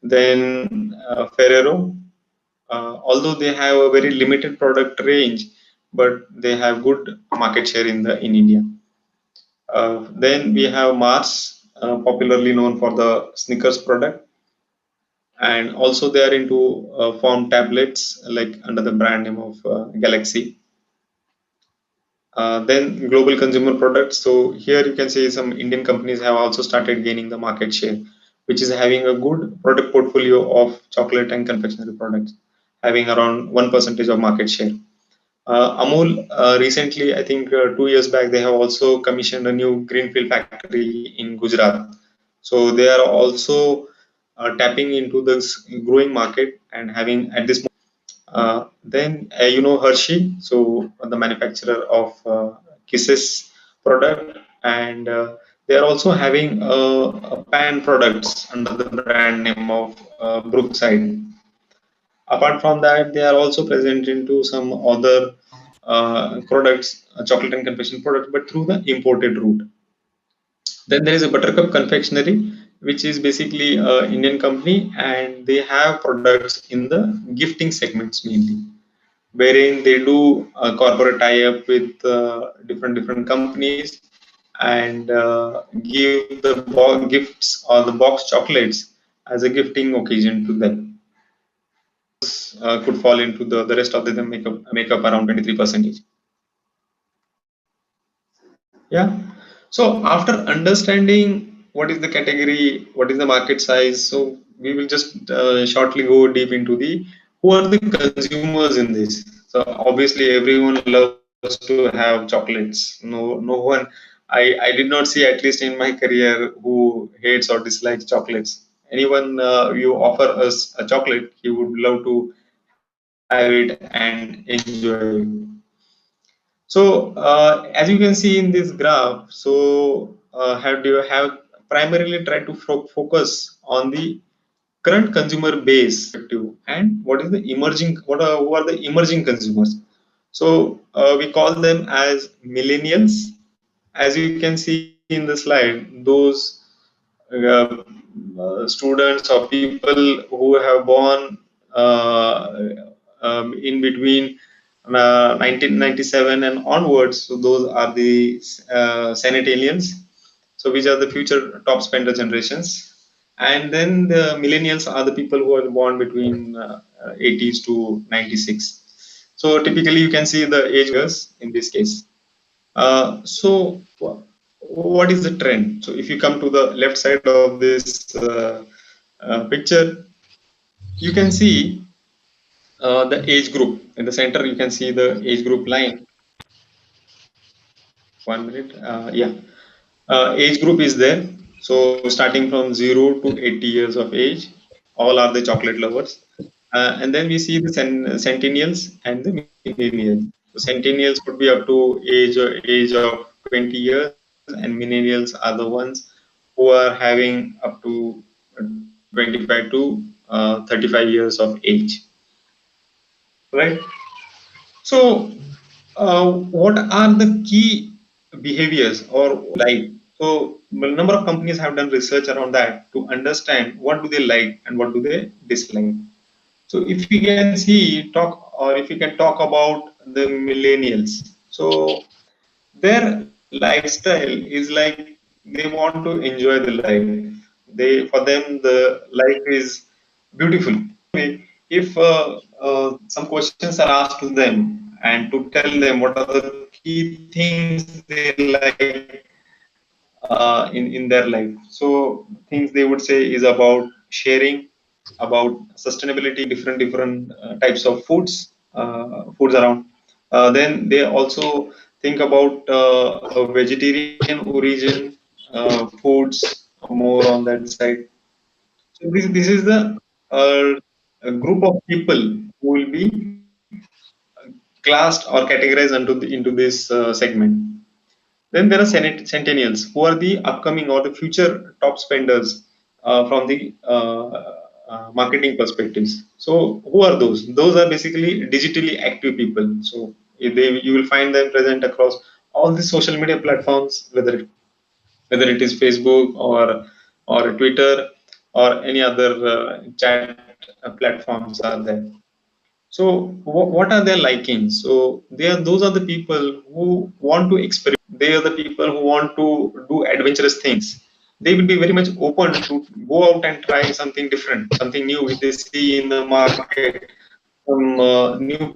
Then Ferrero, although they have a very limited product range, but they have good market share in India. Then we have Mars, popularly known for the Snickers product, and also they are into form tablets like under the brand name of Galaxy. Then global consumer products. So here you can see some Indian companies have also started gaining the market share, which is having a good product portfolio of chocolate and confectionery products, having around 1% of market share. Amul recently, I think 2 years back, they have also commissioned a new greenfield factory in Gujarat. So they are also tapping into this growing market and having at this then you know Hershey, so the manufacturer of Kisses product, and they are also having a pan products under the brand name of Brookside. Apart from that, they are also present into some other products, chocolate and confection products, but through the imported route. Then there is a Buttercup Confectionery. which is basically a Indian company, and they have products in the gifting segments mainly, wherein they do a corporate tie-up with different companies and give the gifts or the box chocolates as a gifting occasion to them. Could fall into the rest of the makeup around 23%. Yeah. So after understanding what is the category, what is the market size, so we will just shortly go deep into the who are the consumers in this. So obviously everyone loves to have chocolates. No one. I did not see, at least in my career, who hates or dislikes chocolates. Anyone you offer us a chocolate, he would love to have it and enjoy it. So as you can see in this graph, so have primarily tried to focus on the current consumer base and what is the emerging, who are the emerging consumers. So we call them as millennials. As you can see in the slide, those uh, students or people who have born in between 1997 and onwards. So those are the sanitarians. So which are the future top spender generations. And then the millennials are the people who are born between 80s to 96. So typically you can see the age in this case. So what is the trend? So if you come to the left side of this picture, you can see the age group. In the center, you can see the age group line. 1 minute. Yeah. Age group is there. So starting from 0 to 80 years of age, all are the chocolate lovers. And then we see the centennials and the millennials. So centennials could be up to age of 20 years, and millennials are the ones who are having up to 25 to 35 years of age. Right. So what are the key behaviors or like? So a number of companies have done research around that to understand what do they like and what do they dislike. So if you can see if you can talk about the millennials, so their lifestyle is like they want to enjoy the life. For them the life is beautiful. If some questions are asked to them and to tell them what are the key things they like in their life, so things they would say is about sharing, about sustainability, different types of foods around. Then they also think about a vegetarian origin foods, more on that side. So this is the uh, a group of people who will be classed or categorized into this segment. Then there are centennials who are the upcoming or the future top spenders from the marketing perspectives. So who are those? Those are basically digitally active people. So you will find them present across all the social media platforms, whether it is Facebook or Twitter or any other chat platforms are there. So what are their likings? So those are the people who want to experiment. They are the people who want to do adventurous things. They will be very much open to go out and try something different, something new which they see in the market. Some new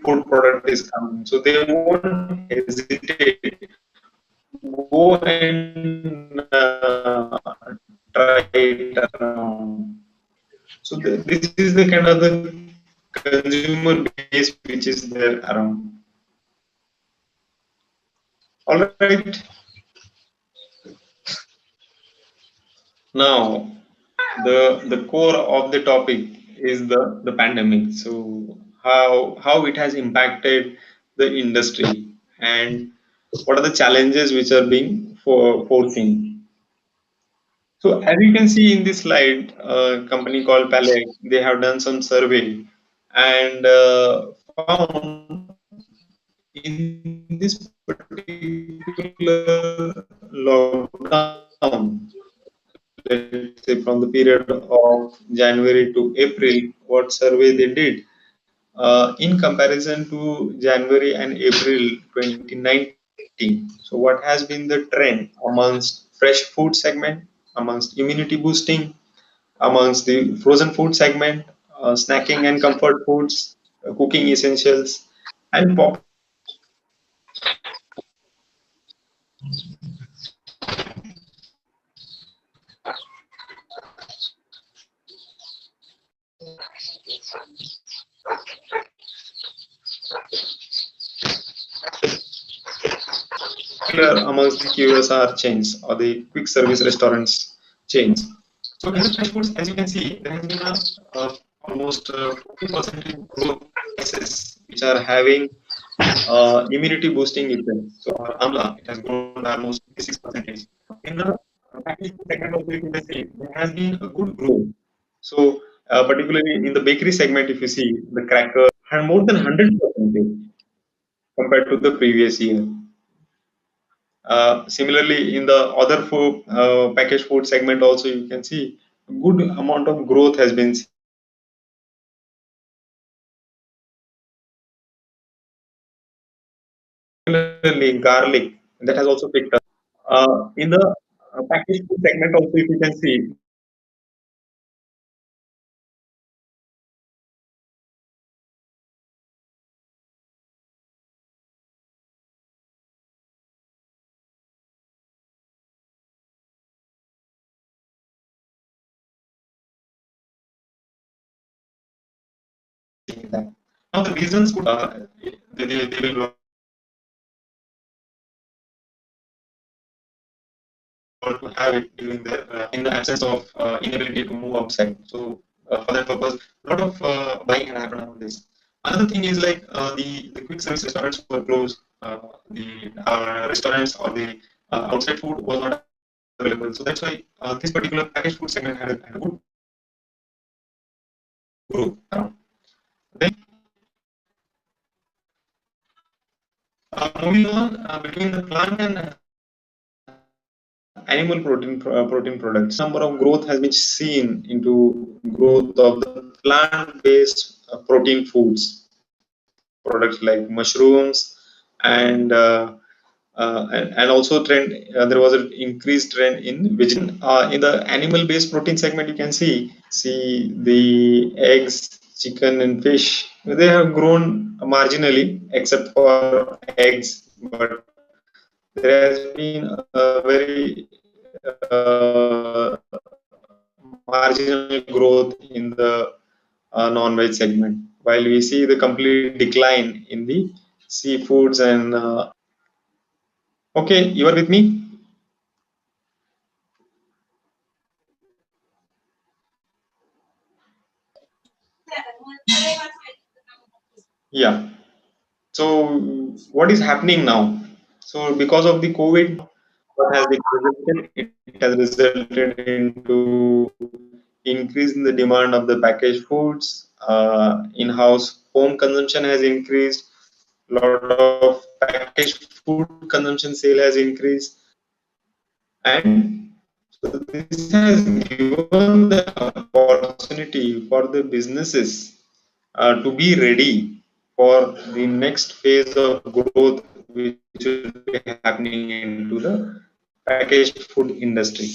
food product is coming, so they won't hesitate to go and try it around. So this is the kind of the consumer base which is there around. All right. Now, the core of the topic is the pandemic. So how it has impacted the industry and what are the challenges which are being foreseen. So as you can see in this slide, a company called Palette, they have done some survey and found in this particular lockdown, say from the period of January to April, what survey they did in comparison to January and April 2019. So what has been the trend amongst fresh food segment, amongst immunity boosting, amongst the frozen food segment, snacking and comfort foods, cooking essentials, and popular amongst the QSR chains or the quick service restaurants chains. So in the fresh foods, as you can see, there has been almost 40% growth cases which are having immunity boosting effect. So our AMLA, it has grown by almost 56%. In the packaged food segment also, if you can see, there has been a good growth. So particularly in the bakery segment, if you see, the cracker had more than 100% compared to the previous year. Similarly, in the other food, packaged food segment also, you can see a good amount of growth has been seen. Similarly, garlic that has also picked up. In the packaged food segment also, if you can see, there has been a good growth in that. Now the reasons could they will want to have it during their in the absence of inability to move outside. So for that purpose, a lot of buying had happened around this. Another thing is like the quick service restaurants were closed. The restaurants or the outside food was not available. So that's why this particular packaged food segment had a good growth around. Then moving on between the plant and animal protein products, number of growth has been seen into growth of the plant-based protein foods products like mushrooms and and also trend there was an increased trend in vegetarian in the animal based protein segment. You can see the eggs, chicken and fish, they have grown marginally except for eggs, but there has been a very marginal growth in the non-veg segment, while we see the complete decline in the seafoods and okay, you are with me? Yeah. So what is happening now? So because of the COVID, what has been resulted? It has resulted into increase in the demand of the packaged foods. In-house home consumption has increased. A lot of packaged food consumption sale has increased, and so this has given the opportunity for the businesses to be ready for the next phase of growth which will be happening into the packaged food industry.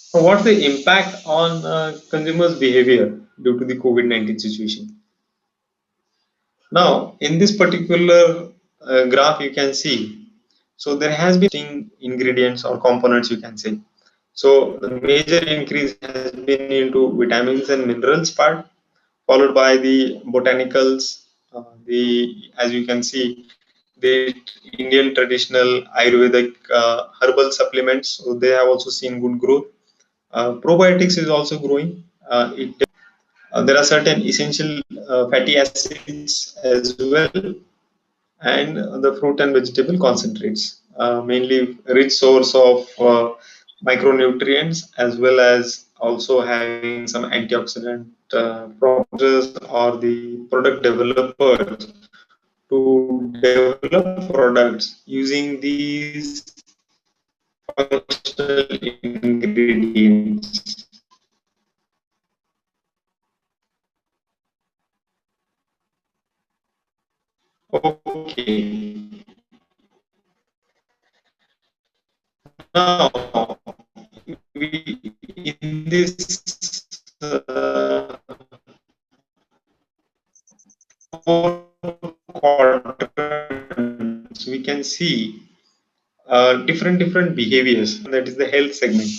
So what's the impact on consumers' behavior due to the COVID-19 situation? Now, in this particular graph, you can see, so there has been ingredients or components, you can say. So the major increase has been into vitamins and minerals part, followed by the botanicals, as you can see, the Indian traditional Ayurvedic herbal supplements. So they have also seen good growth. Probiotics is also growing. There are certain essential fatty acids as well, and the fruit and vegetable concentrates, mainly rich source of micronutrients, as well as also having some antioxidant properties or the product developers to develop products using these phytonutrients functional ingredients. Okay. Now, we in this four quadrants, we can see different behaviors. That is the health segment.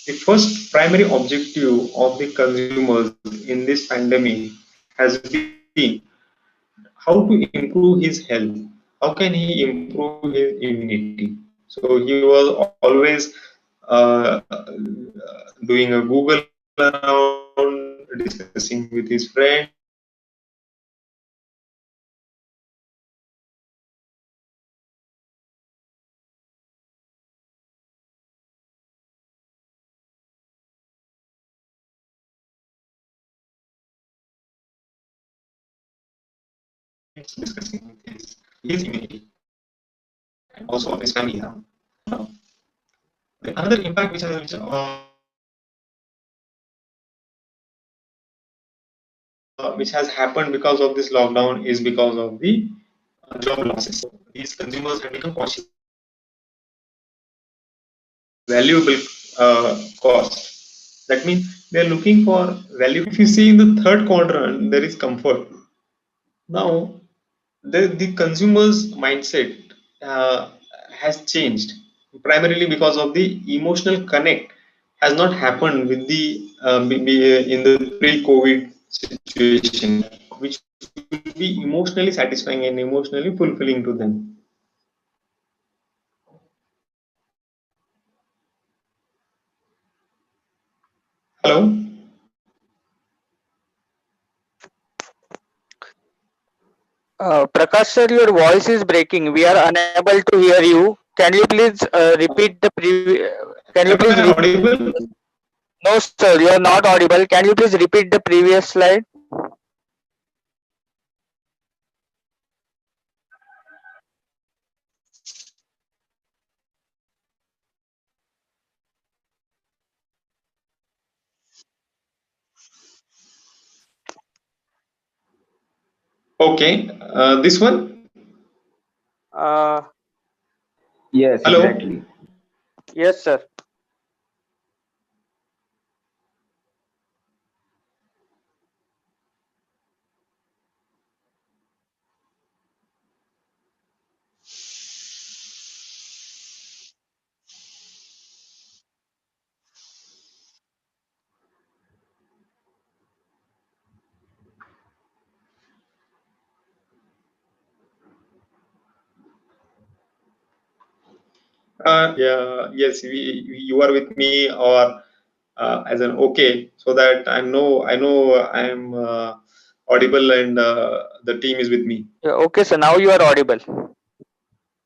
The first primary objective of the consumers in this pandemic has been how to improve his health. How can he improve his immunity? So he was always doing a Google around, discussing with his friends, discussing with his family, and also of his family around. Now, the another impact which has happened because of this lockdown is because of the job losses. So these consumers have become cautious valuable cost. That means they are looking for value. If you see in the third quadrant, there is comfort. Now, the consumer's mindset uh, has changed primarily because of the emotional connect has not happened with the in the pre-COVID situation, which will be emotionally satisfying and emotionally fulfilling to them. Hello. Prakash sir, your voice is breaking. We are unable to hear you. Can you please repeat the Can you Am please I audible? No, sir, you are not audible. Can you please repeat the previous slide? Okay. This one. Uh, Yes, Hello. exactly. yes, sir. Yeah. Yes. You are with me or as an okay, so that I know I'm audible and the team is with me. Yeah, okay, sir. Now you are audible.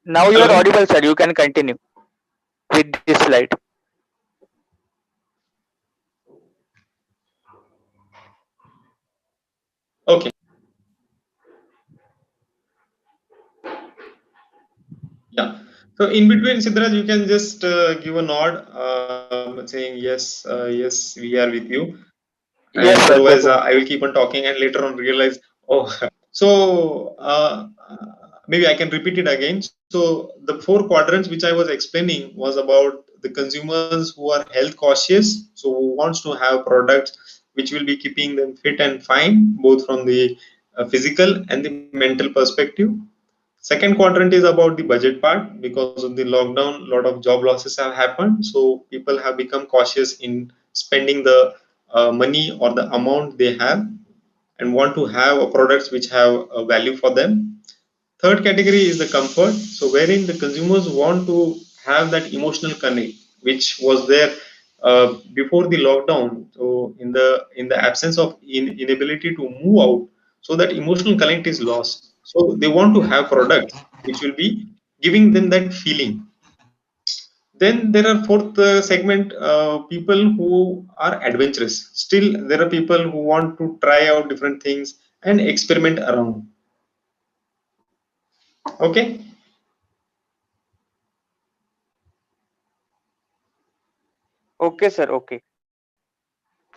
Now you are Hello. audible, sir. You can continue with this slide. Okay. Yeah. So in between, Siddharaj, you can just give a nod, saying yes, yes, we are with you. And Yes, sir. otherwise, Definitely. I will keep on talking, and later on realize, oh. So maybe I can repeat it again. So the four quadrants which I was explaining was about the consumers who are health cautious, so who wants to have products which will be keeping them fit and fine, both from the physical and the mental perspective. Second quadrant is about the budget part. Because of the lockdown, a lot of job losses have happened, so people have become cautious in spending the money or the amount they have and want to have products which have a value for them. Third category is the comfort, so wherein the consumers want to have that emotional connect, which was there before the lockdown. So in the absence of inability to move out, so that emotional connect is lost. So they want to have products which will be giving them that feeling. Then there are fourth segment, people who are adventurous. Still, there are people who want to try out different things and experiment around. Okay. Okay, sir. Okay.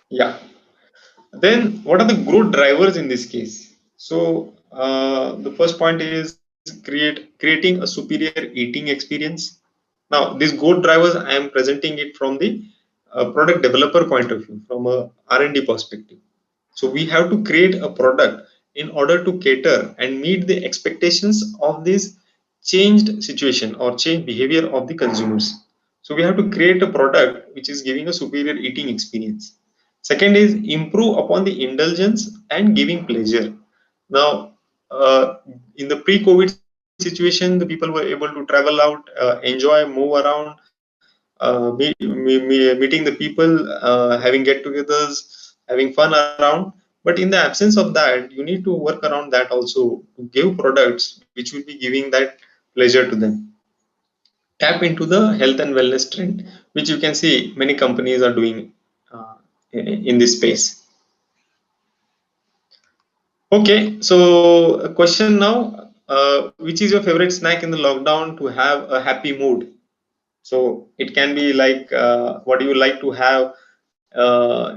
Yeah. Then what are the growth drivers in this case? So the first point is creating a superior eating experience. Now these growth drivers I am presenting it from the product developer point of view, from a R&D perspective. So we have to create a product in order to cater and meet the expectations of this changed situation or changed behavior of the consumers. So we have to create a product which is giving a superior eating experience. Second is improve upon the indulgence and giving pleasure. Now, in the pre-COVID situation, the people were able to travel out, enjoy, move around, meeting the people, having get-togethers, having fun around. But in the absence of that, you need to work around that also to give products which will be giving that pleasure to them. Tap into the health and wellness trend, which you can see many companies are doing in this space. Okay, so a question now. Which is your favorite snack in the lockdown to have a happy mood? So it can be like what do you like to have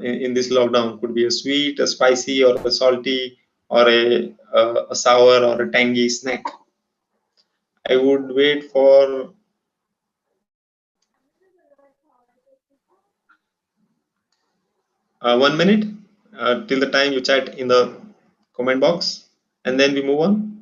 in this lockdown? Could be a sweet, a spicy, or a salty, or a sour or a tangy snack. I would wait for 1 minute till the time you chat in the comment box, and then we move on.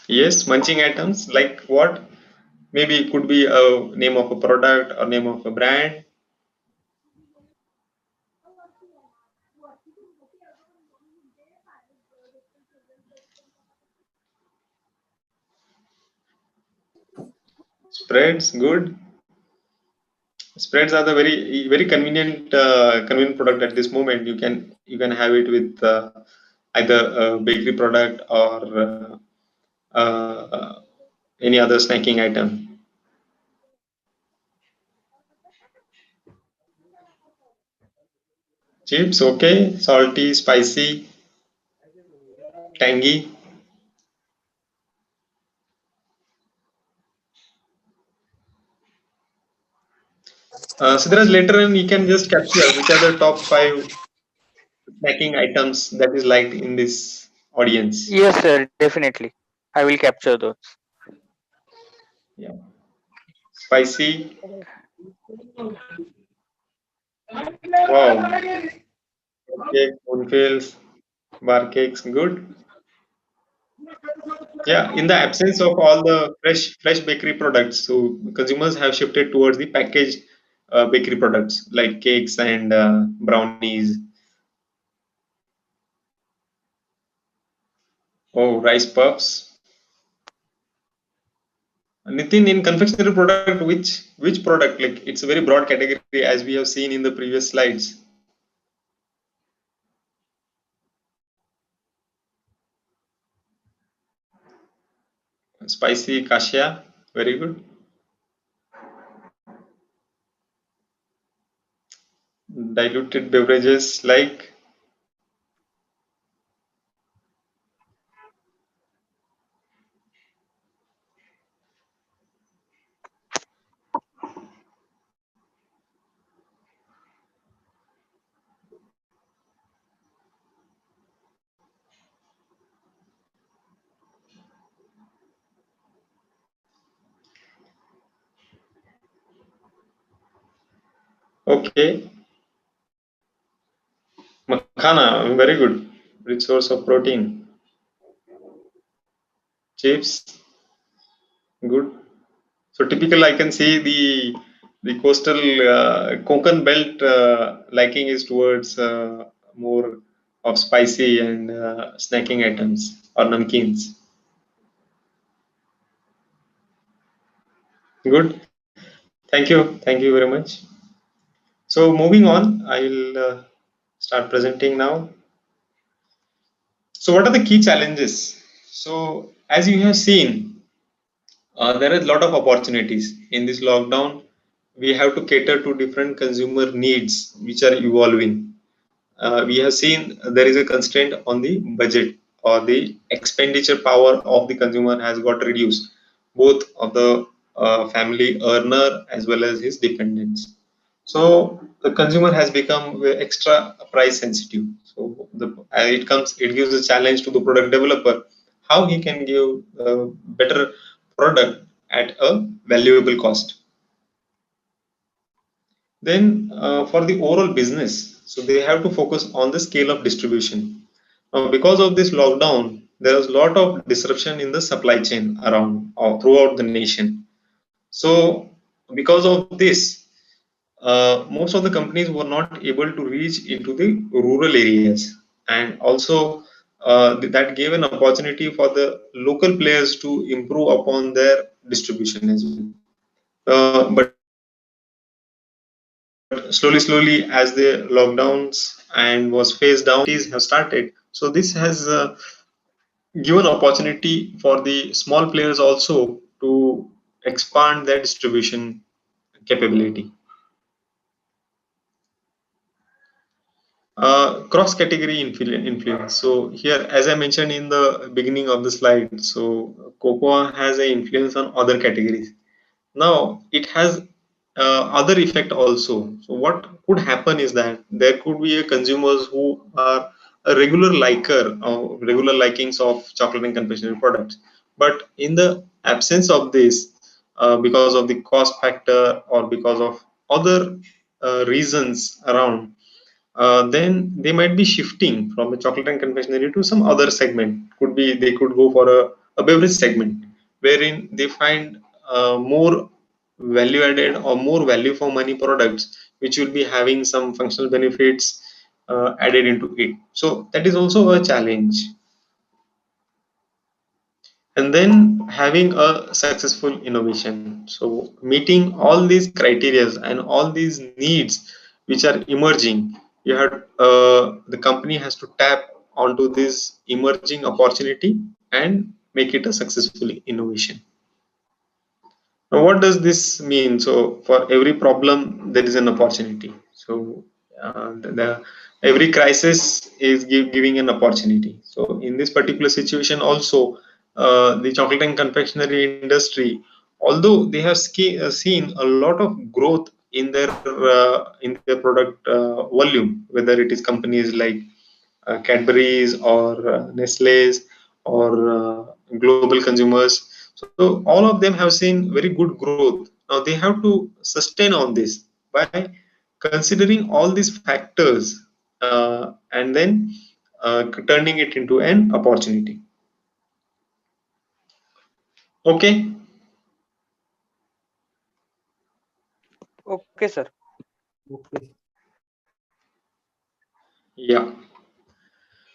Yes, munching items like what? Maybe it could be a name of a product or name of a brand. Spreads, good. Spreads are the very convenient product at this moment. You can have it with either a bakery product or any other snacking item. Chips, okay. Salty, spicy, tangy. Siddharaj, later on you can just capture which are the top five snacking items that is liked in this audience. Yes, sir. Definitely. I will capture those. Yeah. Spicy. Wow. Cake, cornflakes, bar cakes, good. Yeah, in the absence of all the fresh bakery products, so consumers have shifted towards the packaged bakery products like cakes and brownies. Oh, rice puffs. Nitin, in confectionery product, which product? Like it's a very broad category as we have seen in the previous slides. Spicy cassia, very good. Diluted beverages like okay, makhana, very good, rich source of protein. Chips, good. So typical, I can see the coastal Konkan belt liking is towards more of spicy and snacking items or namkeens. Good. Thank you very much. So moving on, I will start presenting now. So what are the key challenges? So as you have seen, there is a lot of opportunities in this lockdown. we have to cater to different consumer needs which are evolving. We have seen there is a constraint on the budget, or the expenditure power of the consumer has got reduced, both of the family earner as well as his dependents. So the consumer has become extra price sensitive. So it gives a challenge to the product developer how he can give a better product at a valuable cost. Then for the overall business, so they have to focus on the scale of distribution. Now, because of this lockdown, there was a lot of disruption in the supply chain around or throughout the nation. So, because of this, most of the companies were not able to reach into the rural areas, and also that gave an opportunity for the local players to improve upon their distribution as well. But slowly, as the lockdowns and was phased down, cities have started. So this has given opportunity for the small players also to expand their distribution capability. Cross category influence. So here, as I mentioned in the beginning of the slide, so cocoa has an influence on other categories. Now it has other effect also. So what could happen is that there could be a consumers who are a regular liker or regular likings of chocolate and confectionery products, but in the absence of this, because of the cost factor or because of other reasons around, then they might be shifting from the chocolate and confectionery to some other segment. Could be they could go for a beverage segment, wherein they find more value added or more value for money products, which will be having some functional benefits added into it. So that is also a challenge. And then having a successful innovation, so meeting all these criterias and all these needs which are emerging, you have the company has to tap onto this emerging opportunity and make it a successful innovation. Now, what does this mean? So, for every problem, there is an opportunity. So, every crisis is giving an opportunity. So, in this particular situation, also, the chocolate and confectionery industry, although they have seen a lot of growth in their product volume, whether it is companies like Cadbury's or Nestle's or global consumers. So all of them have seen very good growth. Now they have to sustain on this by considering all these factors and then turning it into an opportunity. Okay. Okay, sir. Yeah.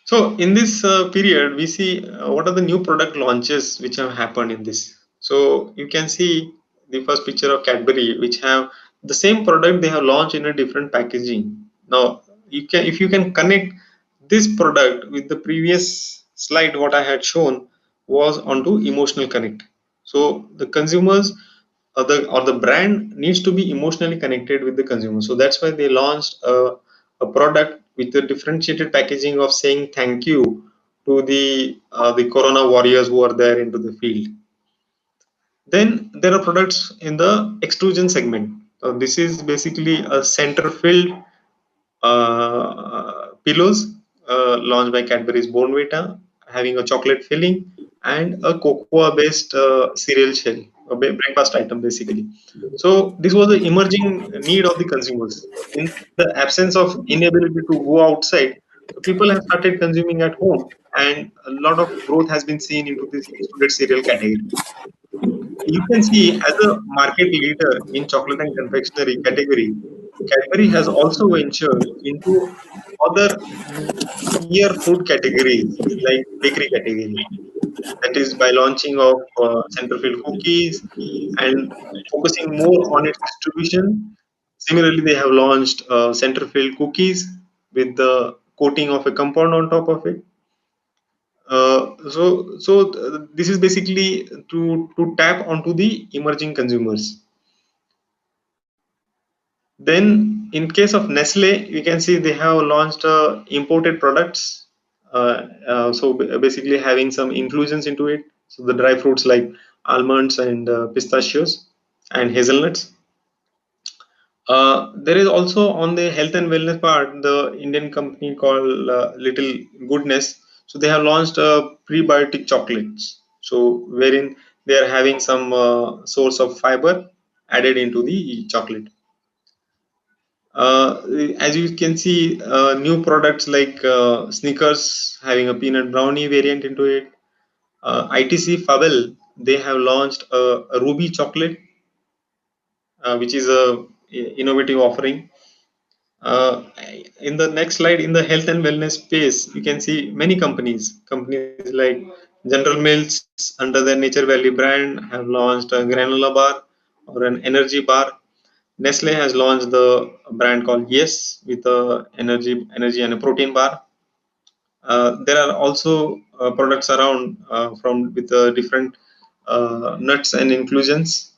So in this period, we see what are the new product launches which have happened in this. So you can see the first picture of Cadbury, which have the same product they have launched in a different packaging. Now if you can connect this product with the previous slide, what I had shown was onto emotional connect. So the consumers or the brand needs to be emotionally connected with the consumer. So that's why they launched a product with a differentiated packaging of saying thank you to the corona warriors who are there into the field. Then there are products in the extrusion segment. This is basically a center filled pillows launched by Cadbury's Bournvita, having a chocolate filling and a cocoa-based cereal shell, a breakfast item basically. So this was the emerging need of the consumers. In the absence of inability to go outside, so people have started consuming at home, and a lot of growth has been seen into this extruded cereal category. You can see as a market leader in chocolate and confectionery category, Cadbury has also ventured into other near food categories like bakery category. That is by launching of centerfield cookies and focusing more on its distribution. Similarly, they have launched centerfield cookies with the coating of a compound on top of it. This is basically to tap onto the emerging consumers. Then in case of Nestle, we can see they have launched imported products. Basically having some inclusions into it. So the dry fruits like almonds and pistachios and hazelnuts. There is also on the health and wellness part, the Indian company called Little Goodness. So they have launched prebiotic chocolates. So wherein they are having some source of fiber added into the chocolate. Uh, as you can see, new products like Snickers having a peanut brownie variant into it. ITC Fabel, they have launched a ruby chocolate, which is a innovative offering. In the next slide, in the health and wellness space, you can see many companies like General Mills under the Nature Valley brand have launched a granola bar or an energy bar. Nestle has launched the brand called Yes with a energy and a protein bar. There are also products around from with different nuts and inclusions.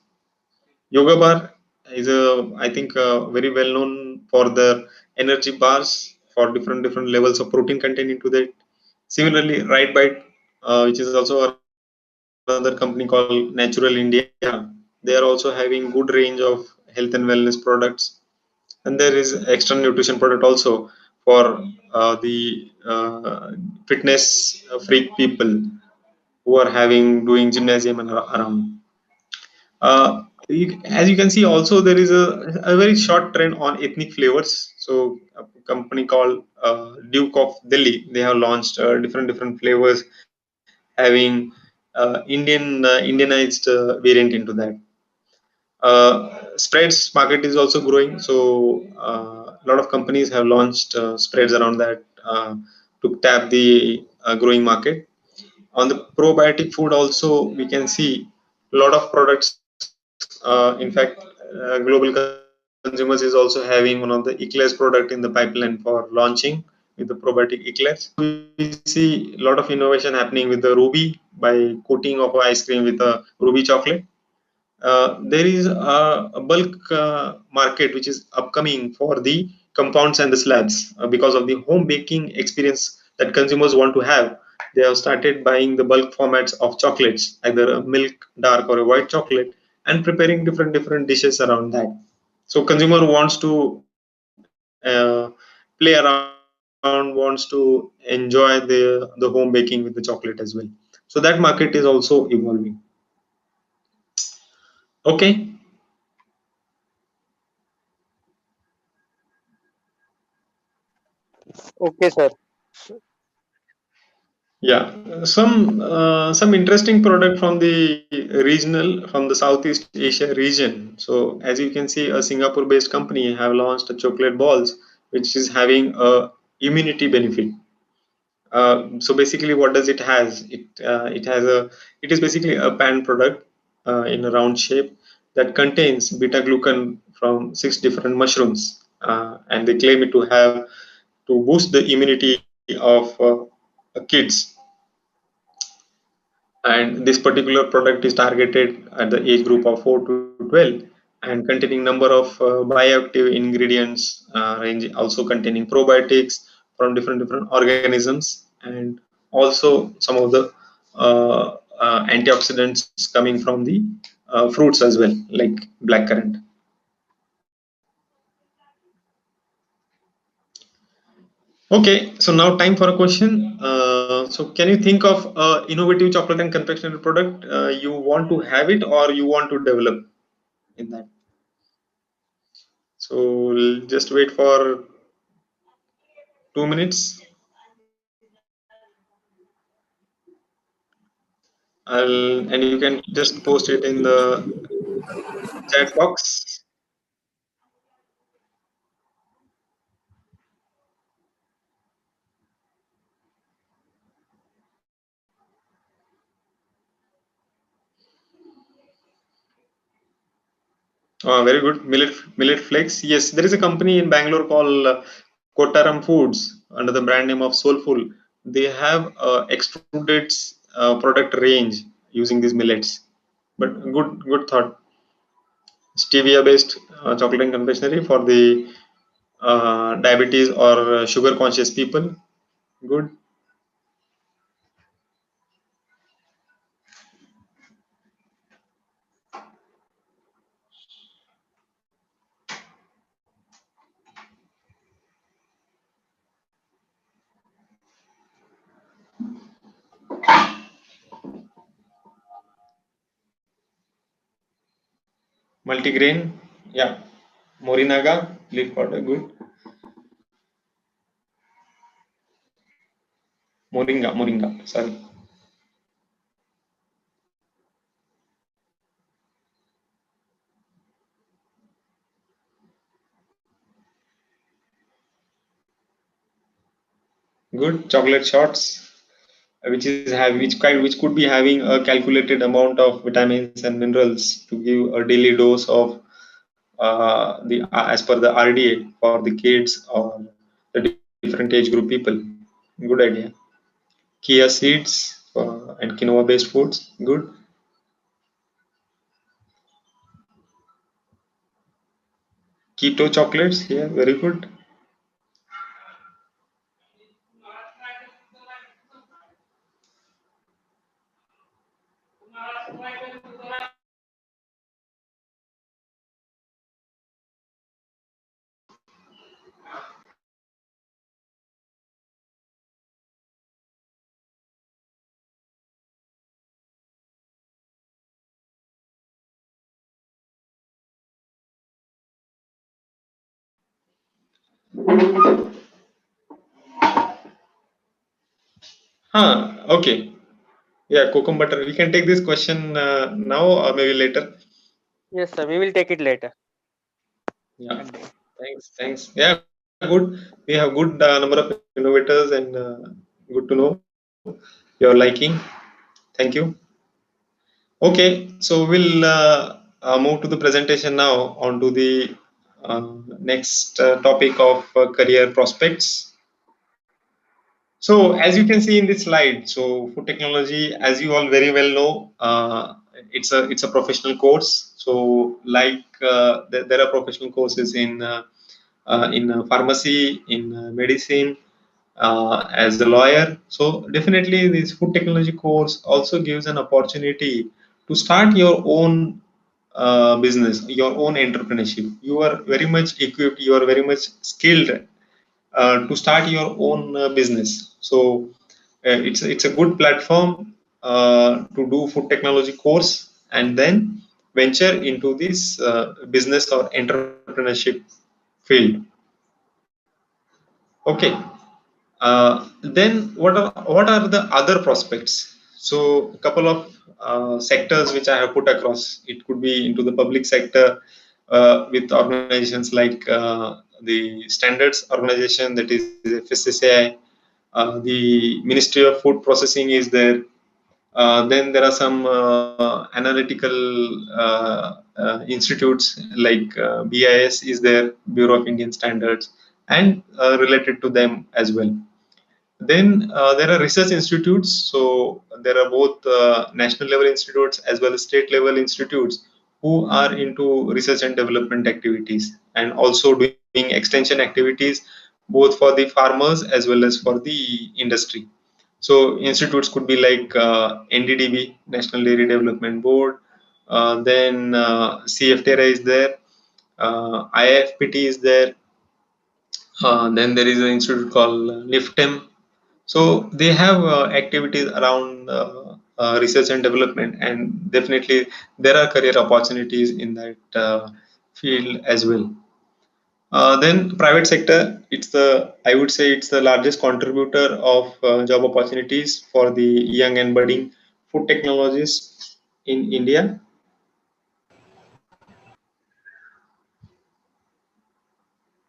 Yoga bar is I think very well known for their energy bars for different levels of protein content into that. Similarly, Right Bite, which is also another company called Natural India, they are also having good range of health and wellness products. And there is extra nutrition product also for the fitness freak people who are having doing gymnasium and around. As you can see, also there is a very short trend on ethnic flavors. So, a company called Duke of Delhi, they have launched different flavors having Indianized variant into that. Spreads market is also growing, so a lot of companies have launched spreads around that to tap the growing market. On the probiotic food also, we can see a lot of products. In fact, global consumers is also having one of the eclairs product in the pipeline for launching with the probiotic eclairs. Also, we see a lot of innovation happening with the ruby by coating of ice cream with a ruby chocolate. There is a bulk market which is upcoming for the compounds and the slabs because of the home baking experience that consumers want to have. They have started buying the bulk formats of chocolates, either a milk, dark, or a white chocolate, and preparing different dishes around that. So consumer wants to play around, wants to enjoy the home baking with the chocolate as well. So that market is also evolving. Okay. Okay, sir. Yeah, some interesting product from the regional from the Southeast Asia region. So as you can see, a Singapore-based company have launched a chocolate balls, which is having a immunity benefit. So basically, what does it has? It is basically a pan product in a round shape that contains beta glucan from 6 different mushrooms, and they claim it to have to boost the immunity of kids. And this particular product is targeted at the age group of 4 to 12 and containing number of bioactive ingredients range also containing probiotics from different organisms and also some of the antioxidants coming from the fruits as well like blackcurrant. Okay, so now time for a question. So can you think of innovative chocolate and confectionery product you want to have it or you want to develop in that? So we'll just wait for 2 minutes. And you can just post it in the chat box. Very good. Millet flakes. Yes, there is a company in Bangalore called Kottaram Foods under the brand name of Soulful. They have extruded product range using these millets. But good thought. stevia based chocolate and confectionery for the diabetes or sugar conscious people. Good. Multigrain, yeah. Morinaga, leaf powder, good. Moringa, sorry. Good. Chocolate shots, which could be having a calculated amount of vitamins and minerals to give a daily dose of the as per the RDA for the kids or the different age group people. Good idea. Chia seeds and quinoa based foods. Good. Keto chocolates. Yeah, very good. Huh. Okay. Yeah, cocoa butter. We can take this question now or maybe later. Yes, sir. We will take it later. Yeah. Thanks. Yeah, good. We have good number of innovators and good to know your liking. Thank you. Okay, so we'll move to the presentation now onto the next topic of career prospects. So as you can see in this slide, so food technology, as you all very well know, it's a professional course. So like there are professional courses in pharmacy, in medicine, as a lawyer. So definitely, this food technology course also gives an opportunity to start your own business, your own entrepreneurship. You are very much equipped. You are very much skilled to start your own business. So it's a good platform to do food technology course and then venture into this business or entrepreneurship field. Okay. Then what are the other prospects? So a couple of sectors which I have put across. It could be into the public sector with organizations like the standards organization, that is FSSAI. The Ministry of Food Processing is there. Then there are some analytical institutes like BIS is there, Bureau of Indian Standards, and related to them as well. Then there are research institutes. So there are both national level institutes as well as state level institutes who are into research and development activities and also doing extension activities both for the farmers as well as for the industry. So institutes could be like NDDB, National Dairy Development Board. Then CFTRI is there. IFPT is there. Then there is an institute called NIFTEM. So they have activities around research and development, and definitely there are career opportunities in that field as well. Then private sector, I would say it's the largest contributor of job opportunities for the young and budding food technologists in India.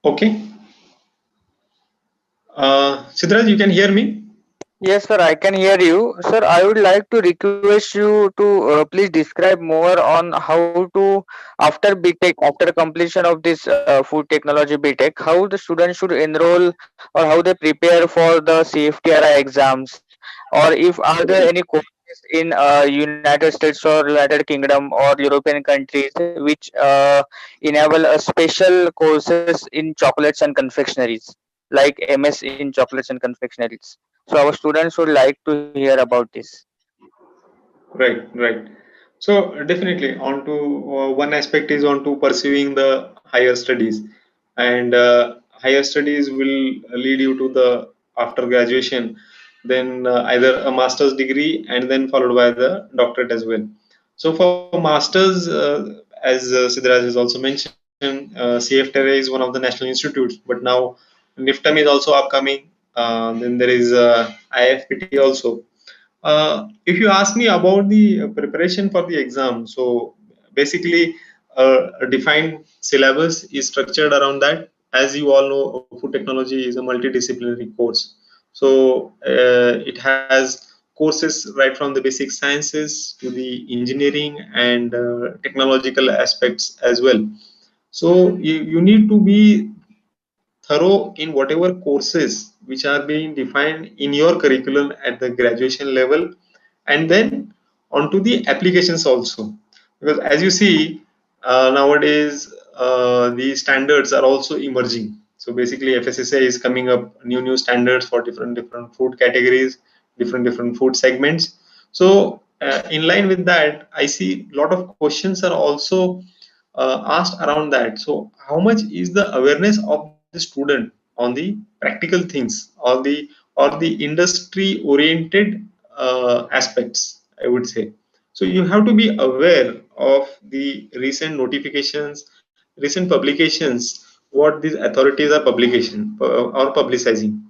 Okay, Siddharth, you can hear me? Yes, sir, I can hear you. Sir, I would like to request you to please describe more on how to, after BTech, after completion of this food technology BTech, how the student should enroll or how they prepare for the CFTRI exams, or if are there any courses in United States or United Kingdom or European countries which enable a special courses in chocolates and confectionaries, like MS in chocolates and confectionaries. So our students would like to hear about this. Right, right. So definitely on to one aspect is on to pursuing the higher studies, and higher studies will lead you to the after graduation, then either a master's degree and then followed by the doctorate as well. So for masters, as Siddharaj has also mentioned, CFTRA is one of the national institutes, but now NIFTAM is also upcoming. Then there is IFPT also. If you ask me about the preparation for the exam, so basically a defined syllabus is structured around that. As you all know, food technology is a multidisciplinary course. So it has courses right from the basic sciences to the engineering and technological aspects as well. So you need to be thorough in whatever courses which are being defined in your curriculum at the graduation level, and then onto the applications also, because as you see, nowadays the standards are also emerging. So basically FSSA is coming up new standards for different food categories, different food segments. So in line with that, I see a lot of questions are also asked around that. So how much is the awareness of the student on the practical things, or the industry oriented aspects, I would say. So you have to be aware of the recent notifications, recent publications, what these authorities are publication or publicizing.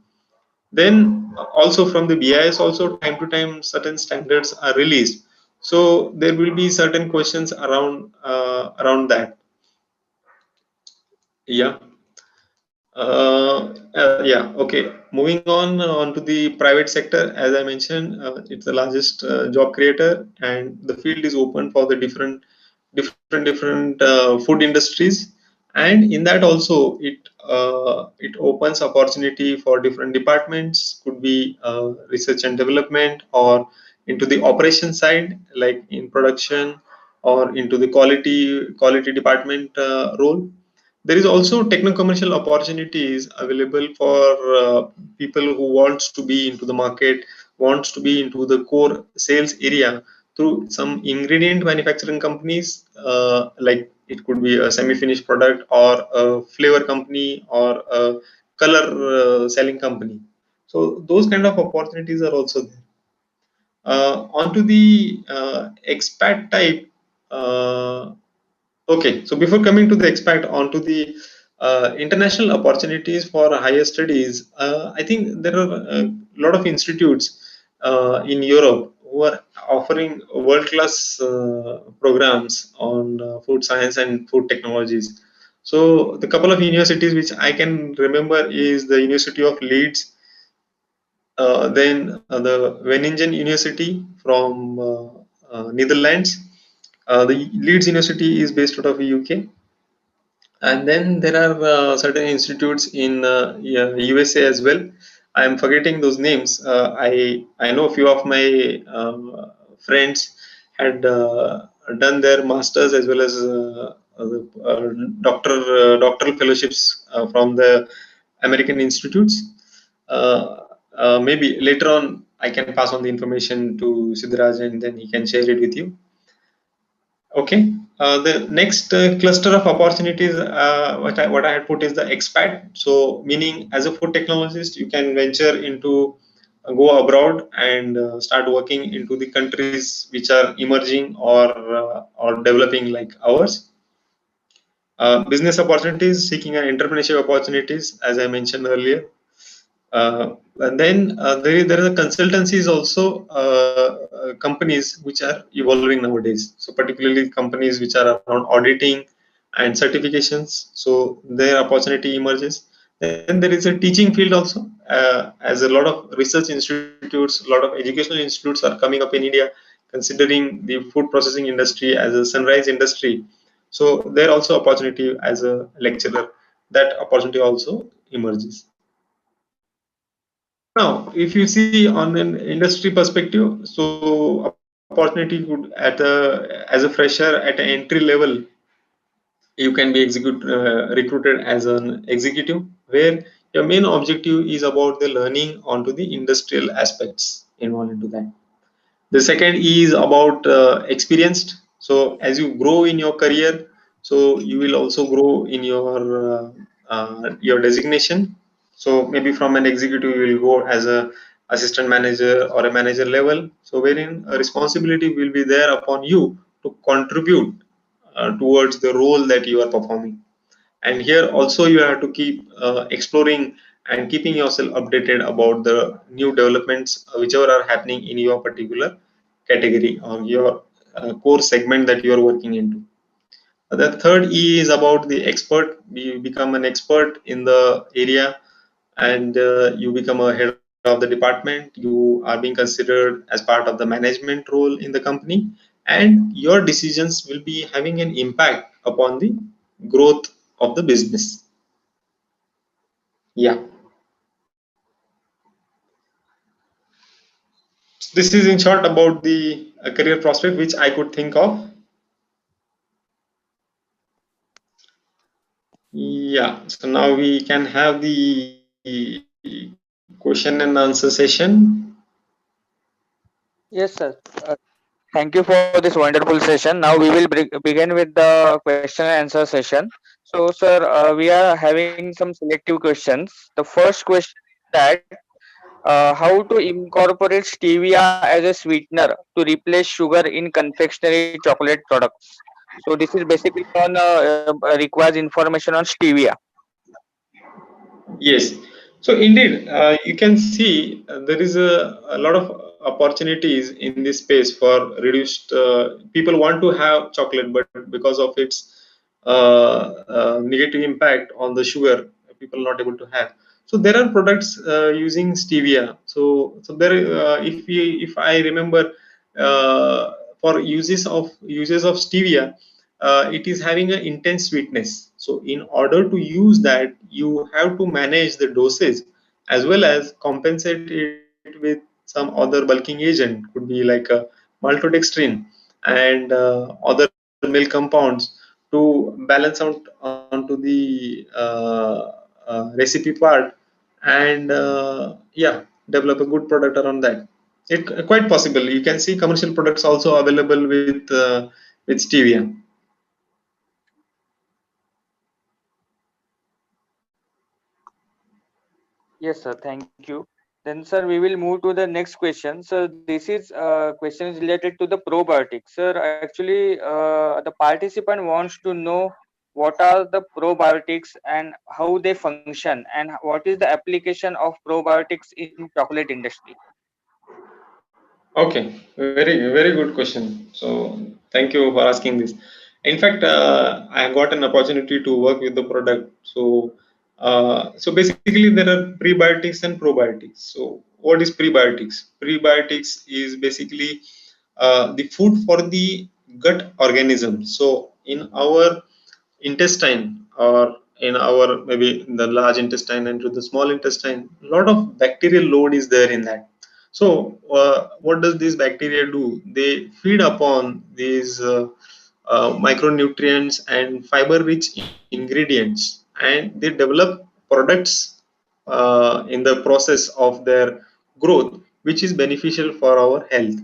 Then also from the BIS also time to time certain standards are released. So there will be certain questions around that. Yeah. Yeah. Okay. Moving on to the private sector. As I mentioned, it's the largest job creator, and the field is open for the different food industries. And in that also, it opens opportunity for different departments. Could be research and development, or into the operation side, like in production, or into the quality department role. There is also techno-commercial opportunities available for people who wants to be into the market, wants to be into the core sales area through some ingredient manufacturing companies, like it could be a semi-finished product, or a flavor company, or a color selling company. So those kind of opportunities are also there. Onto the expat type. Okay, so before coming to the expat, onto the international opportunities for higher studies, I think there are a lot of institutes in Europe who are offering world-class programs on food science and food technologies. So the couple of universities which I can remember is the University of Leeds, then the Wageningen University from Netherlands. The Leeds University is based out of UK, and then there are certain institutes in yeah, USA as well. I am forgetting those names. I know a few of my friends had done their masters as well as doctoral fellowships from the American institutes. Maybe later on I can pass on the information to Siddharaj, and then he can share it with you. Okay. The next cluster of opportunities, what I had put is the expat. So, meaning as a food technologist, you can venture into go abroad and start working into the countries which are emerging or developing like ours. Business opportunities, seeking an entrepreneurship opportunities, as I mentioned earlier. And then there are consultancies also, companies which are evolving nowadays. So particularly companies which are around auditing and certifications. So their opportunity emerges. Then there is a teaching field also, as a lot of research institutes, a lot of educational institutes are coming up in India, considering the food processing industry as a sunrise industry. So there also opportunity as a lecturer. That opportunity also emerges. Now, if you see on an industry perspective, so opportunity could as a fresher at an entry level, you can be recruited as an executive, where your main objective is about the learning onto the industrial aspects involved into that. The second is about experienced. So as you grow in your career, so you will also grow in your designation. So maybe from an executive you will go as a assistant manager or a manager level, so wherein a responsibility will be there upon you to contribute towards the role that you are performing. And here also you have to keep exploring and keeping yourself updated about the new developments whichever are happening in your particular category or your core segment that you are working into. The third E is about the expert. You become an expert in the area, and you become a head of the department. You are being considered as part of the management role in the company, and your decisions will be having an impact upon the growth of the business. Yeah. This is in short about the career prospect which I could think of. Yeah, so now we can have the question and answer session. Yes, sir. Thank you for this wonderful session. Now we will begin with the question and answer session. So, sir, we are having some selective questions. The first question that how to incorporate stevia as a sweetener to replace sugar in confectionery chocolate products. So this is basically on requires information on stevia. Yes. So indeed, you can see there is a lot of opportunities in this space for reduced. People want to have chocolate, but because of its negative impact on the sugar, people are not able to have. So there are products using stevia. So there, if I remember, for uses of stevia, it is having an intense sweetness. So in order to use that, you have to manage the dosage as well as compensate it with some other bulking agent. Could be like a maltodextrin and other milk compounds to balance out onto the recipe part, and yeah, develop a good product around that. It quite possible. You can see commercial products also available with stevia. Yes, sir. Thank you. Then, sir, we will move to the next question. So, this is question is related to the probiotics. Sir, actually, the participant wants to know what are the probiotics and how they function, and what is the application of probiotics in chocolate industry. Okay, very good question. So thank you for asking this. In fact, I got an opportunity to work with the product. So basically there are prebiotics and probiotics. So what is prebiotics? Prebiotics is basically the food for the gut organism. So in our intestine, or in our maybe in the large intestine and to the small intestine, a lot of bacterial load is there in that. So what does this bacteria do? They feed upon these micronutrients and fiber rich ingredients, and they develop products in the process of their growth, which is beneficial for our health.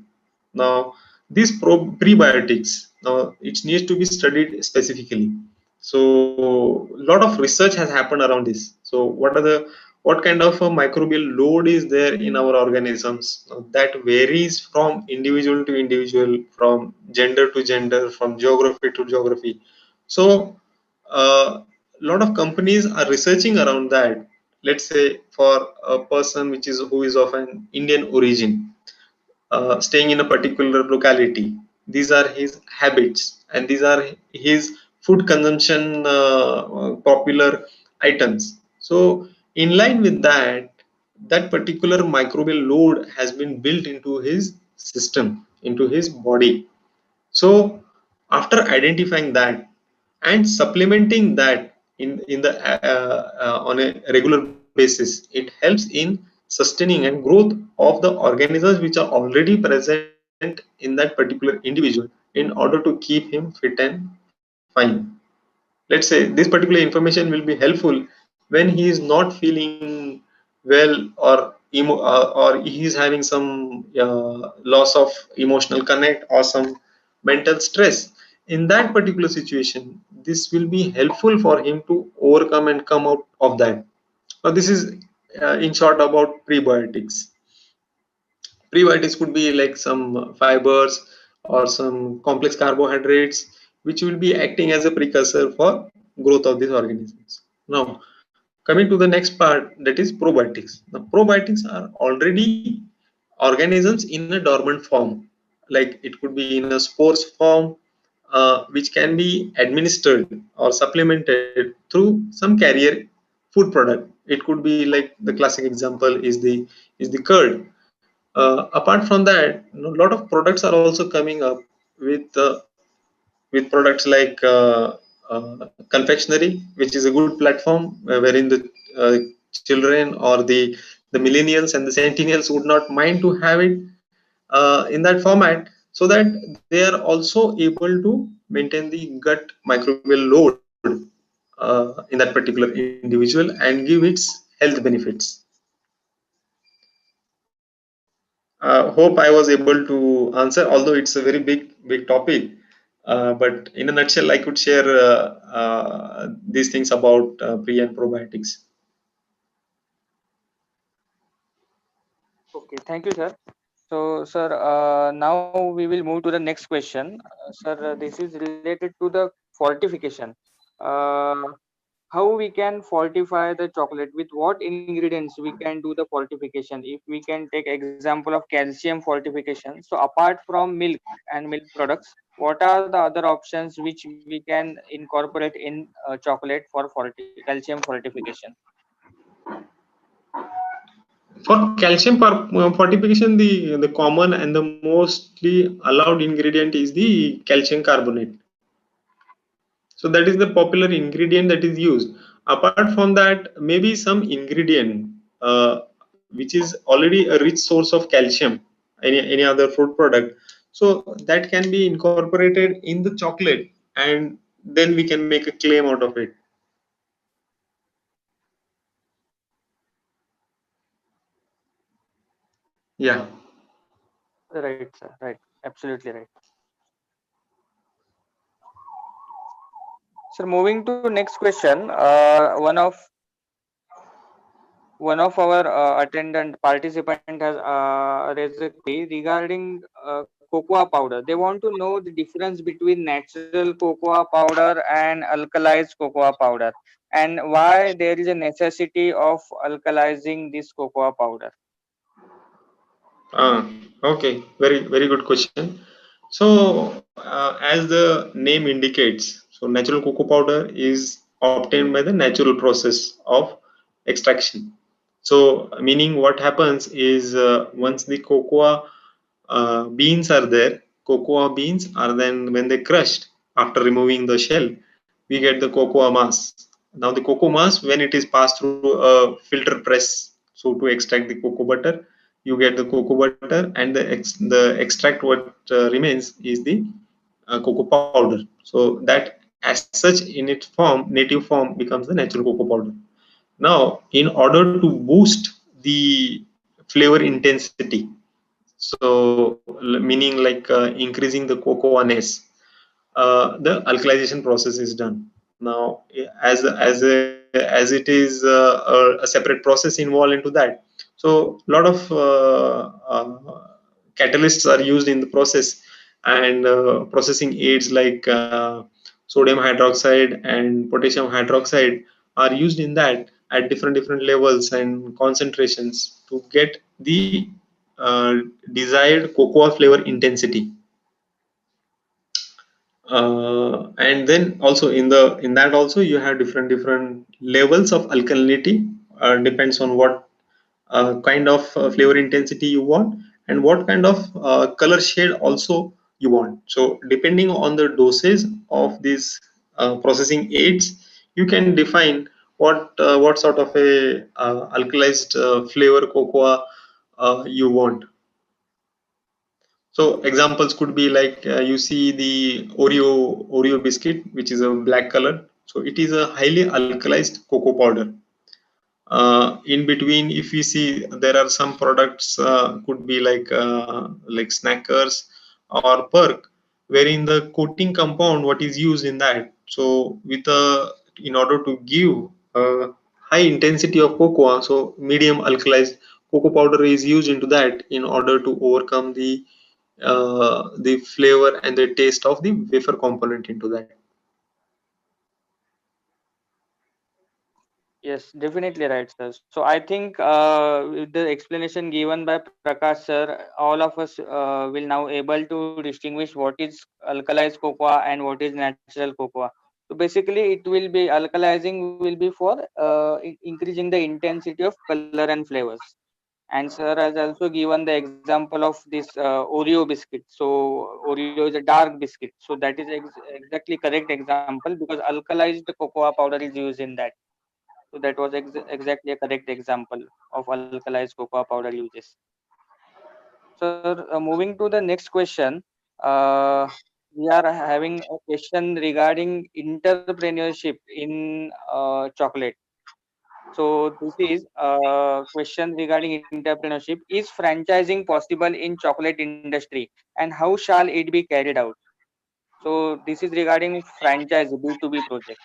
Now, these prebiotics, now it needs to be studied specifically. So, a lot of research has happened around this. So, what kind of a microbial load is there in our organisms? Now, that varies from individual to individual, from gender to gender, from geography to geography. So, a lot of companies are researching around that. Let's say for a person who is of an Indian origin, staying in a particular locality. These are his habits and these are his food consumption popular items. So, in line with that, that particular microbial load has been built into his system, into his body. So, after identifying that and supplementing that in the on a regular basis, it helps in sustaining and growth of the organisms which are already present in that particular individual in order to keep him fit and fine. Let's say this particular information will be helpful when he is not feeling well, or he is having some loss of emotional connect or some mental stress. In that particular situation, this will be helpful for him to overcome and come out of that. Now this is in short about prebiotics. Prebiotics could be like some fibers or some complex carbohydrates which will be acting as a precursor for growth of these organisms. Now, coming to the next part, that is probiotics. Now, probiotics are already organisms in a dormant form, like it could be in a spores form, which can be administered or supplemented through some carrier food product. It could be like the classic example is the curd. Apart from that, a lot of products are also coming up with products like confectionery, which is a good platform wherein the children or the millennials and the centennials would not mind to have it in that format, so that they are also able to maintain the gut microbial load in that particular individual and give its health benefits. Hope I was able to answer, although it's a very big topic. But in a nutshell, I could share these things about pre and probiotics. Okay, thank you, sir. So, sir, now we will move to the next question. Sir, this is related to the fortification. Uh, how we can fortify the chocolate? With what ingredients we can do the fortification? If we can take example of calcium fortification. So, apart from milk and milk products, what are the other options which we can incorporate in chocolate for calcium fortification? For calcium fortification, the common and the mostly allowed ingredient is the calcium carbonate. So that is the popular ingredient that is used. Apart from that, maybe some ingredient which is already a rich source of calcium, any other food product. So that can be incorporated in the chocolate, and then we can make a claim out of it. Yeah. Right, sir. Right. Absolutely right. So moving to next question, one of our attendant participant has raised a query regarding cocoa powder. They want to know the difference between natural cocoa powder and alkalized cocoa powder, and why there is a necessity of alkalizing this cocoa powder. Okay, very good question. So, as the name indicates, so natural cocoa powder is obtained by the natural process of extraction. So, meaning what happens is once the cocoa beans are there, cocoa beans are then when they crushed after removing the shell, we get the cocoa mass. Now, the cocoa mass, when it is passed through a filter press, so to extract the cocoa butter, you get the cocoa butter, and the extract what remains is the cocoa powder. So that as such in its form, native form, becomes the natural cocoa powder. Now, in order to boost the flavor intensity, so meaning like increasing the cocoa-ness, the alkalization process is done. Now, as it is a separate process involved into that, so a lot of catalysts are used in the process, and processing aids like sodium hydroxide and potassium hydroxide are used in that at different levels and concentrations to get the desired cocoa flavor intensity. And then also in that also you have different levels of alkalinity, depends on what kind of flavor intensity you want, and what kind of color shade also you want. So depending on the dosage of these processing aids, you can define what sort of a alkalized flavor cocoa you want. So examples could be like you see the Oreo biscuit, which is a black color. So it is a highly alkalized cocoa powder. In between, if we see, there are some products could be like Snackers or Perk, wherein the coating compound what is used in that. So with a in order to give a high intensity of cocoa, so medium alkalized cocoa powder is used into that in order to overcome the flavor and the taste of the wafer component into that. Yes, definitely right, sir. So I think with the explanation given by Prakash sir, all of us will now able to distinguish what is alkalized cocoa and what is natural cocoa. So basically, it will be alkalizing will be for increasing the intensity of color and flavors. And sir has also given the example of this Oreo biscuit. So Oreo is a dark biscuit. So that is exactly correct example because alkalized cocoa powder is used in that. So that was exactly a correct example of alkalized cocoa powder uses. So moving to the next question, uh, we are having a question regarding entrepreneurship in chocolate. So this is a question regarding entrepreneurship. Is franchising possible in chocolate industry, and how shall it be carried out? So this is regarding franchise B2B project.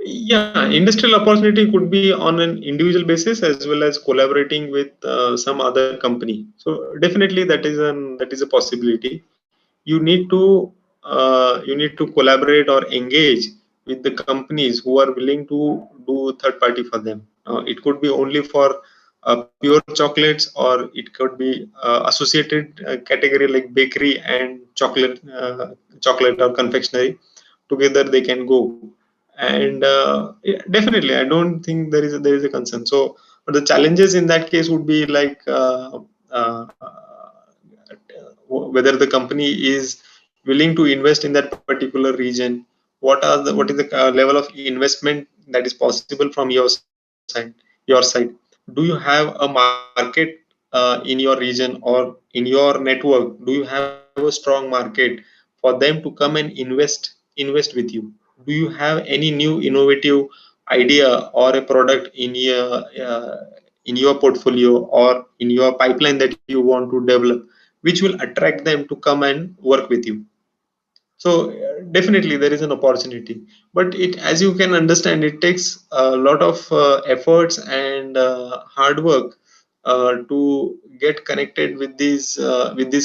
Yeah, industrial opportunity could be on an individual basis as well as collaborating with some other company. So definitely that is a possibility. You need to collaborate or engage with the companies who are willing to do third party for them. It could be only for pure chocolates, or it could be associated category like bakery and chocolate or confectionery. Together they can go, and yeah, definitely I don't think there is a concern. So but the challenges in that case would be like whether the company is willing to invest in that particular region, what is the level of investment that is possible from your side. Do you have a market in your region, or in your network, do you have a strong market for them to come and invest with you? Do you have any new innovative idea or a product in your portfolio or in your pipeline that you want to develop, which will attract them to come and work with you? So definitely there is an opportunity, but it, as you can understand, it takes a lot of efforts and hard work to get connected with these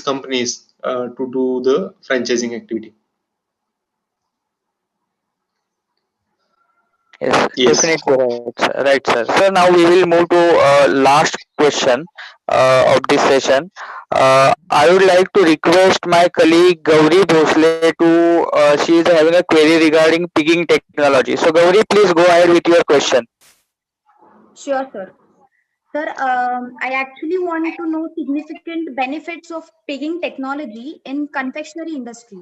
companies to do the franchising activity. Yes, Yes. definitely right, sir. So now we will move to last question of this session. I would like to request my colleague Gauri Bhosle to. She is having a query regarding pigging technology. So Gauri, please go ahead with your question. Sure, sir. Sir, I actually want to know significant benefits of pigging technology in confectionery industry.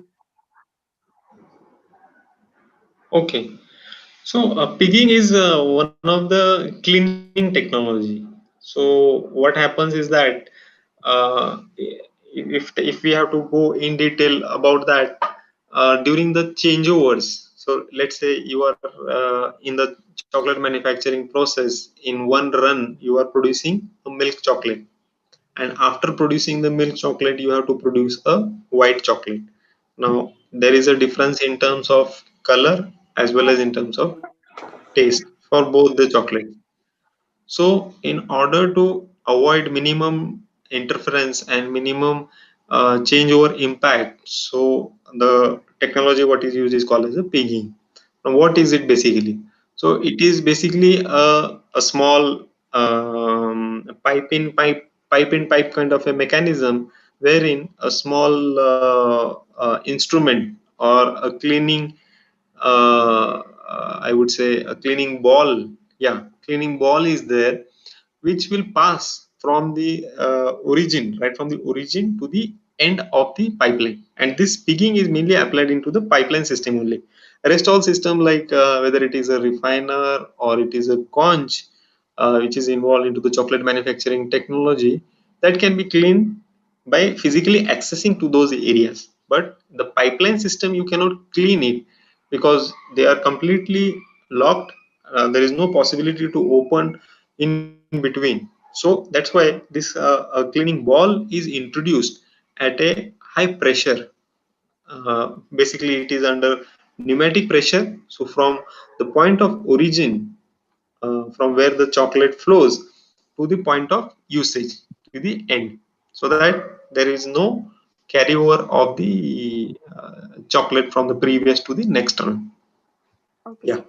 Okay. So pigging is one of the cleaning technology. So what happens is that uh, if we have to go in detail about that, during the changeovers. So let's say you are in the chocolate manufacturing process. In one run, you are producing a milk chocolate, and after producing the milk chocolate, you have to produce a white chocolate. Now there is a difference in terms of color as well as in terms of taste for both the chocolate. So, in order to avoid minimum interference and minimum changeover impact, so the technology what is used is called as a pigging. Now, what is it basically? So, it is basically a small pipe in pipe kind of a mechanism, wherein a small instrument or a cleaning I would say a cleaning ball. Yeah, cleaning ball is there, which will pass from the origin, right from the origin to the end of the pipeline. And this pigging is mainly applied into the pipeline system only. Rest all system like whether it is a refiner or it is a conch which is involved into the chocolate manufacturing technology, that can be cleaned by physically accessing to those areas. But the pipeline system, you cannot clean it because they are completely locked. There is no possibility to open in between. So that's why this cleaning ball is introduced at a high pressure. Basically it is under pneumatic pressure. So from the point of origin, from where the chocolate flows to the point of usage to the end, so that there is no carryover of the chocolate from the previous to the next run. Okay. Yeah.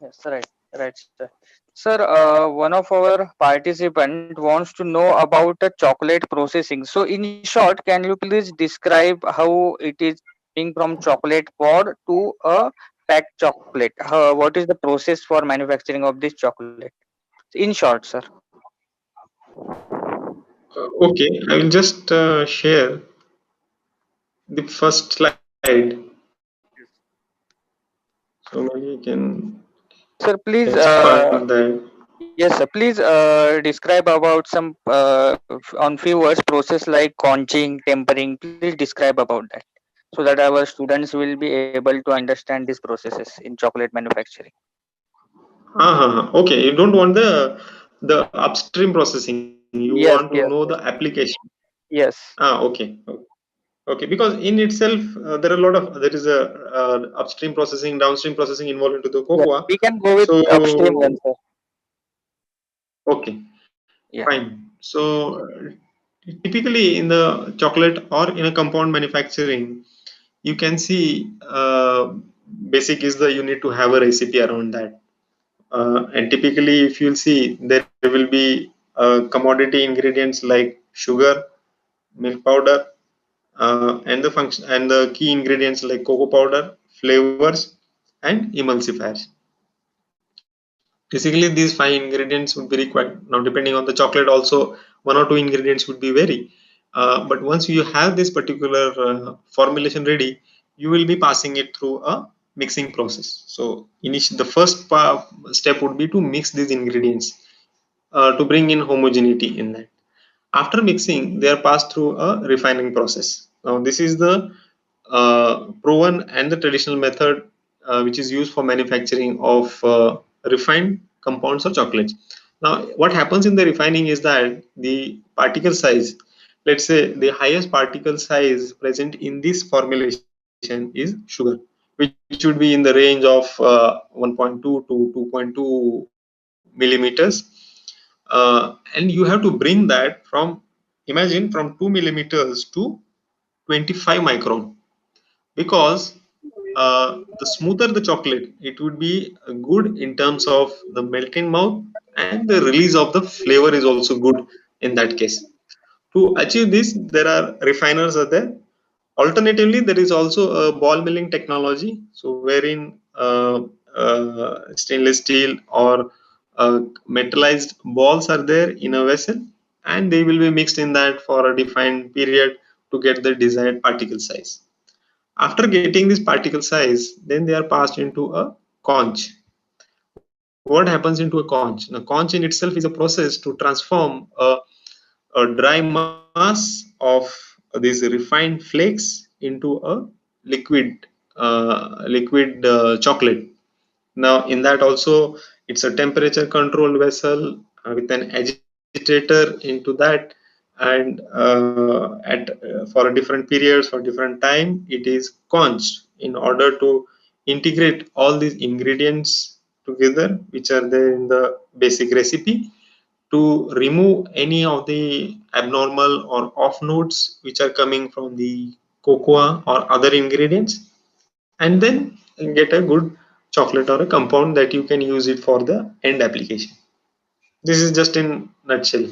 Yes, right, sir. Sir, one of our participant wants to know about the chocolate processing. So, in short, can you please describe how it is being from chocolate pod to a packed chocolate? What is the process for manufacturing of this chocolate? In short, sir. Okay, I will just share the first slide. So maybe you can Sir, please, expand that. yes, sir. Please describe about some on few words process like conching, tempering. Please describe about that so that our students will be able to understand these processes in chocolate manufacturing. Okay, you don't want the upstream processing. You want to know Yes, the yes, yes, application. yes, Okay. Okay, because in itself there are a lot of there is a upstream processing, downstream processing involved into the yes. cocoa. We can go with upstream So one, sir. okay, Yeah. fine. So typically in the chocolate or in a compound manufacturing, you can see basic is the you need to have a recipe around that. And typically, if you'll see, there will be commodity ingredients like sugar, milk powder, and the function and the key ingredients like cocoa powder, flavors, and emulsifiers. Basically, these five ingredients would be required. Now, depending on the chocolate, also one or two ingredients would be vary. But once you have this particular formulation ready, you will be passing it through a mixing process. So, the first step would be to mix these ingredients to bring in homogeneity in that. After mixing, they are passed through a refining process. Now, this is the proven and the traditional method which is used for manufacturing of refined compounds or chocolates. Now, what happens in the refining is that the particle size, let's say the highest particle size present in this formulation is sugar, which would be in the range of 1.2 to 2.2 millimeters. And you have to bring that from, imagine, from 2 millimeters to 25 micron, because the smoother the chocolate, it would be good in terms of the melt in mouth, and the release of the flavor is also good in that case. To achieve this, there are refiners are there. Alternatively, there is also a ball milling technology, so wherein stainless steel or metallized balls are there in a vessel, and they will be mixed in that for a defined period to get the desired particle size. After getting this particle size, then they are passed into a conch. What happens into a conch? Now, conch in itself is a process to transform a dry mass of these refined flakes into a liquid chocolate. Now, in that also, it's a temperature controlled vessel with an agitator into that, and for different periods for different time, it is conched in order to integrate all these ingredients together, which are there in the basic recipe, to remove any of the abnormal or off notes which are coming from the cocoa or other ingredients, and then get a good chocolate or a compound that you can use it for the end application. This is just in nutshell.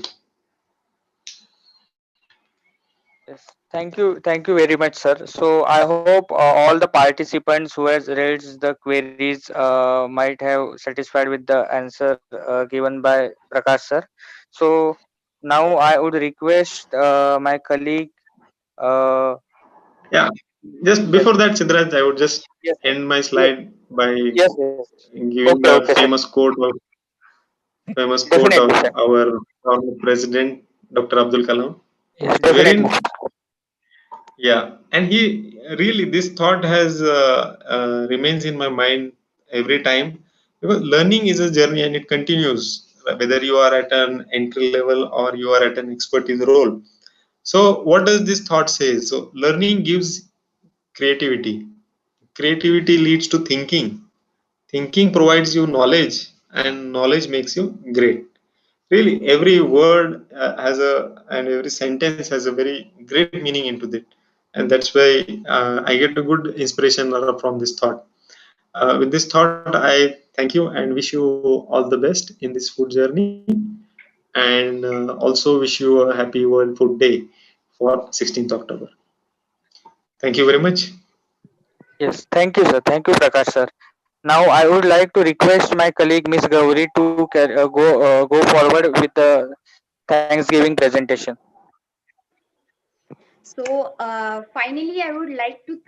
Yes. Thank you very much, sir. So I hope all the participants who has raised the queries might have satisfied with the answer given by Prakash sir. So now I would request my colleague. Uh, Yeah. Just before that, Siddharth, I would just Yes, sir. end my slide by Yes, yes. giving Okay, the okay, sir. famous quote of Definitely, sir. our former president, Dr. Abdul Kalam, Yes, definitely. wherein, yeah, and he really, this thought has remains in my mind every time, because learning is a journey and it continues, whether you are at an entry level or you are at an expertise role. So, what does this thought say? So, learning gives creativity. Creativity leads to thinking. Thinking provides you knowledge, and knowledge makes you great. Really, every word has a, and every sentence has a very great meaning into it, and that's why I get a good inspiration from this thought. With this thought, I thank you and wish you all the best in this food journey, and also wish you a happy World Food Day for 16th October. Thank you very much. Yes, thank you, sir. Thank you, Prakash, sir. Now, I would like to request my colleague Miss Gauri to go forward with the Thanksgiving presentation. So, finally, I would like to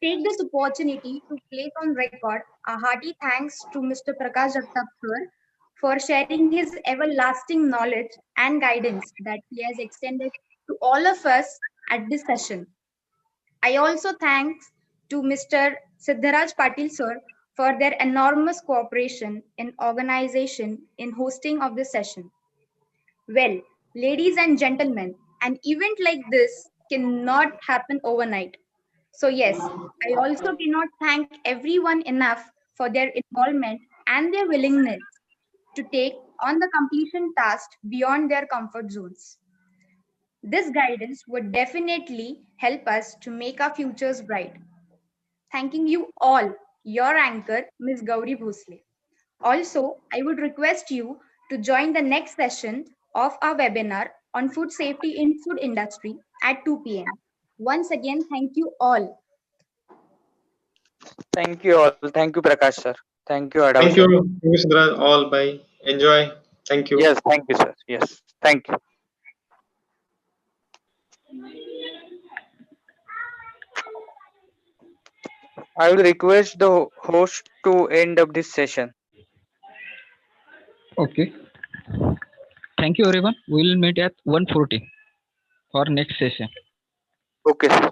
take this opportunity to place on record a hearty thanks to Mr. Prakash Jagtap sir for sharing his everlasting knowledge and guidance that he has extended to all of us at this session. I also thanks to Mr. Siddharaj Patil sir for their enormous cooperation in organization in hosting of this session. Well, ladies and gentlemen, an event like this cannot happen overnight. So, yes, I also cannot thank everyone enough for their involvement and their willingness to take on the completion task beyond their comfort zones. This guidance would definitely help us to make our futures bright. Thanking you all, your anchor, Ms. Gauri Bhosle. Also, I would request you to join the next session of our webinar on food safety in food industry at 2 p.m. Once again, thank you all. Thank you all. Thank you, Prakash, sir. Thank you, Adav, Thank sir. you, Siddharth. All bye. Enjoy. Thank you. Yes, thank you, sir. Yes, thank you. I will request the host to end up this session. Okay. Thank you, everyone. We will meet at 1:40 for next session. Okay, sir.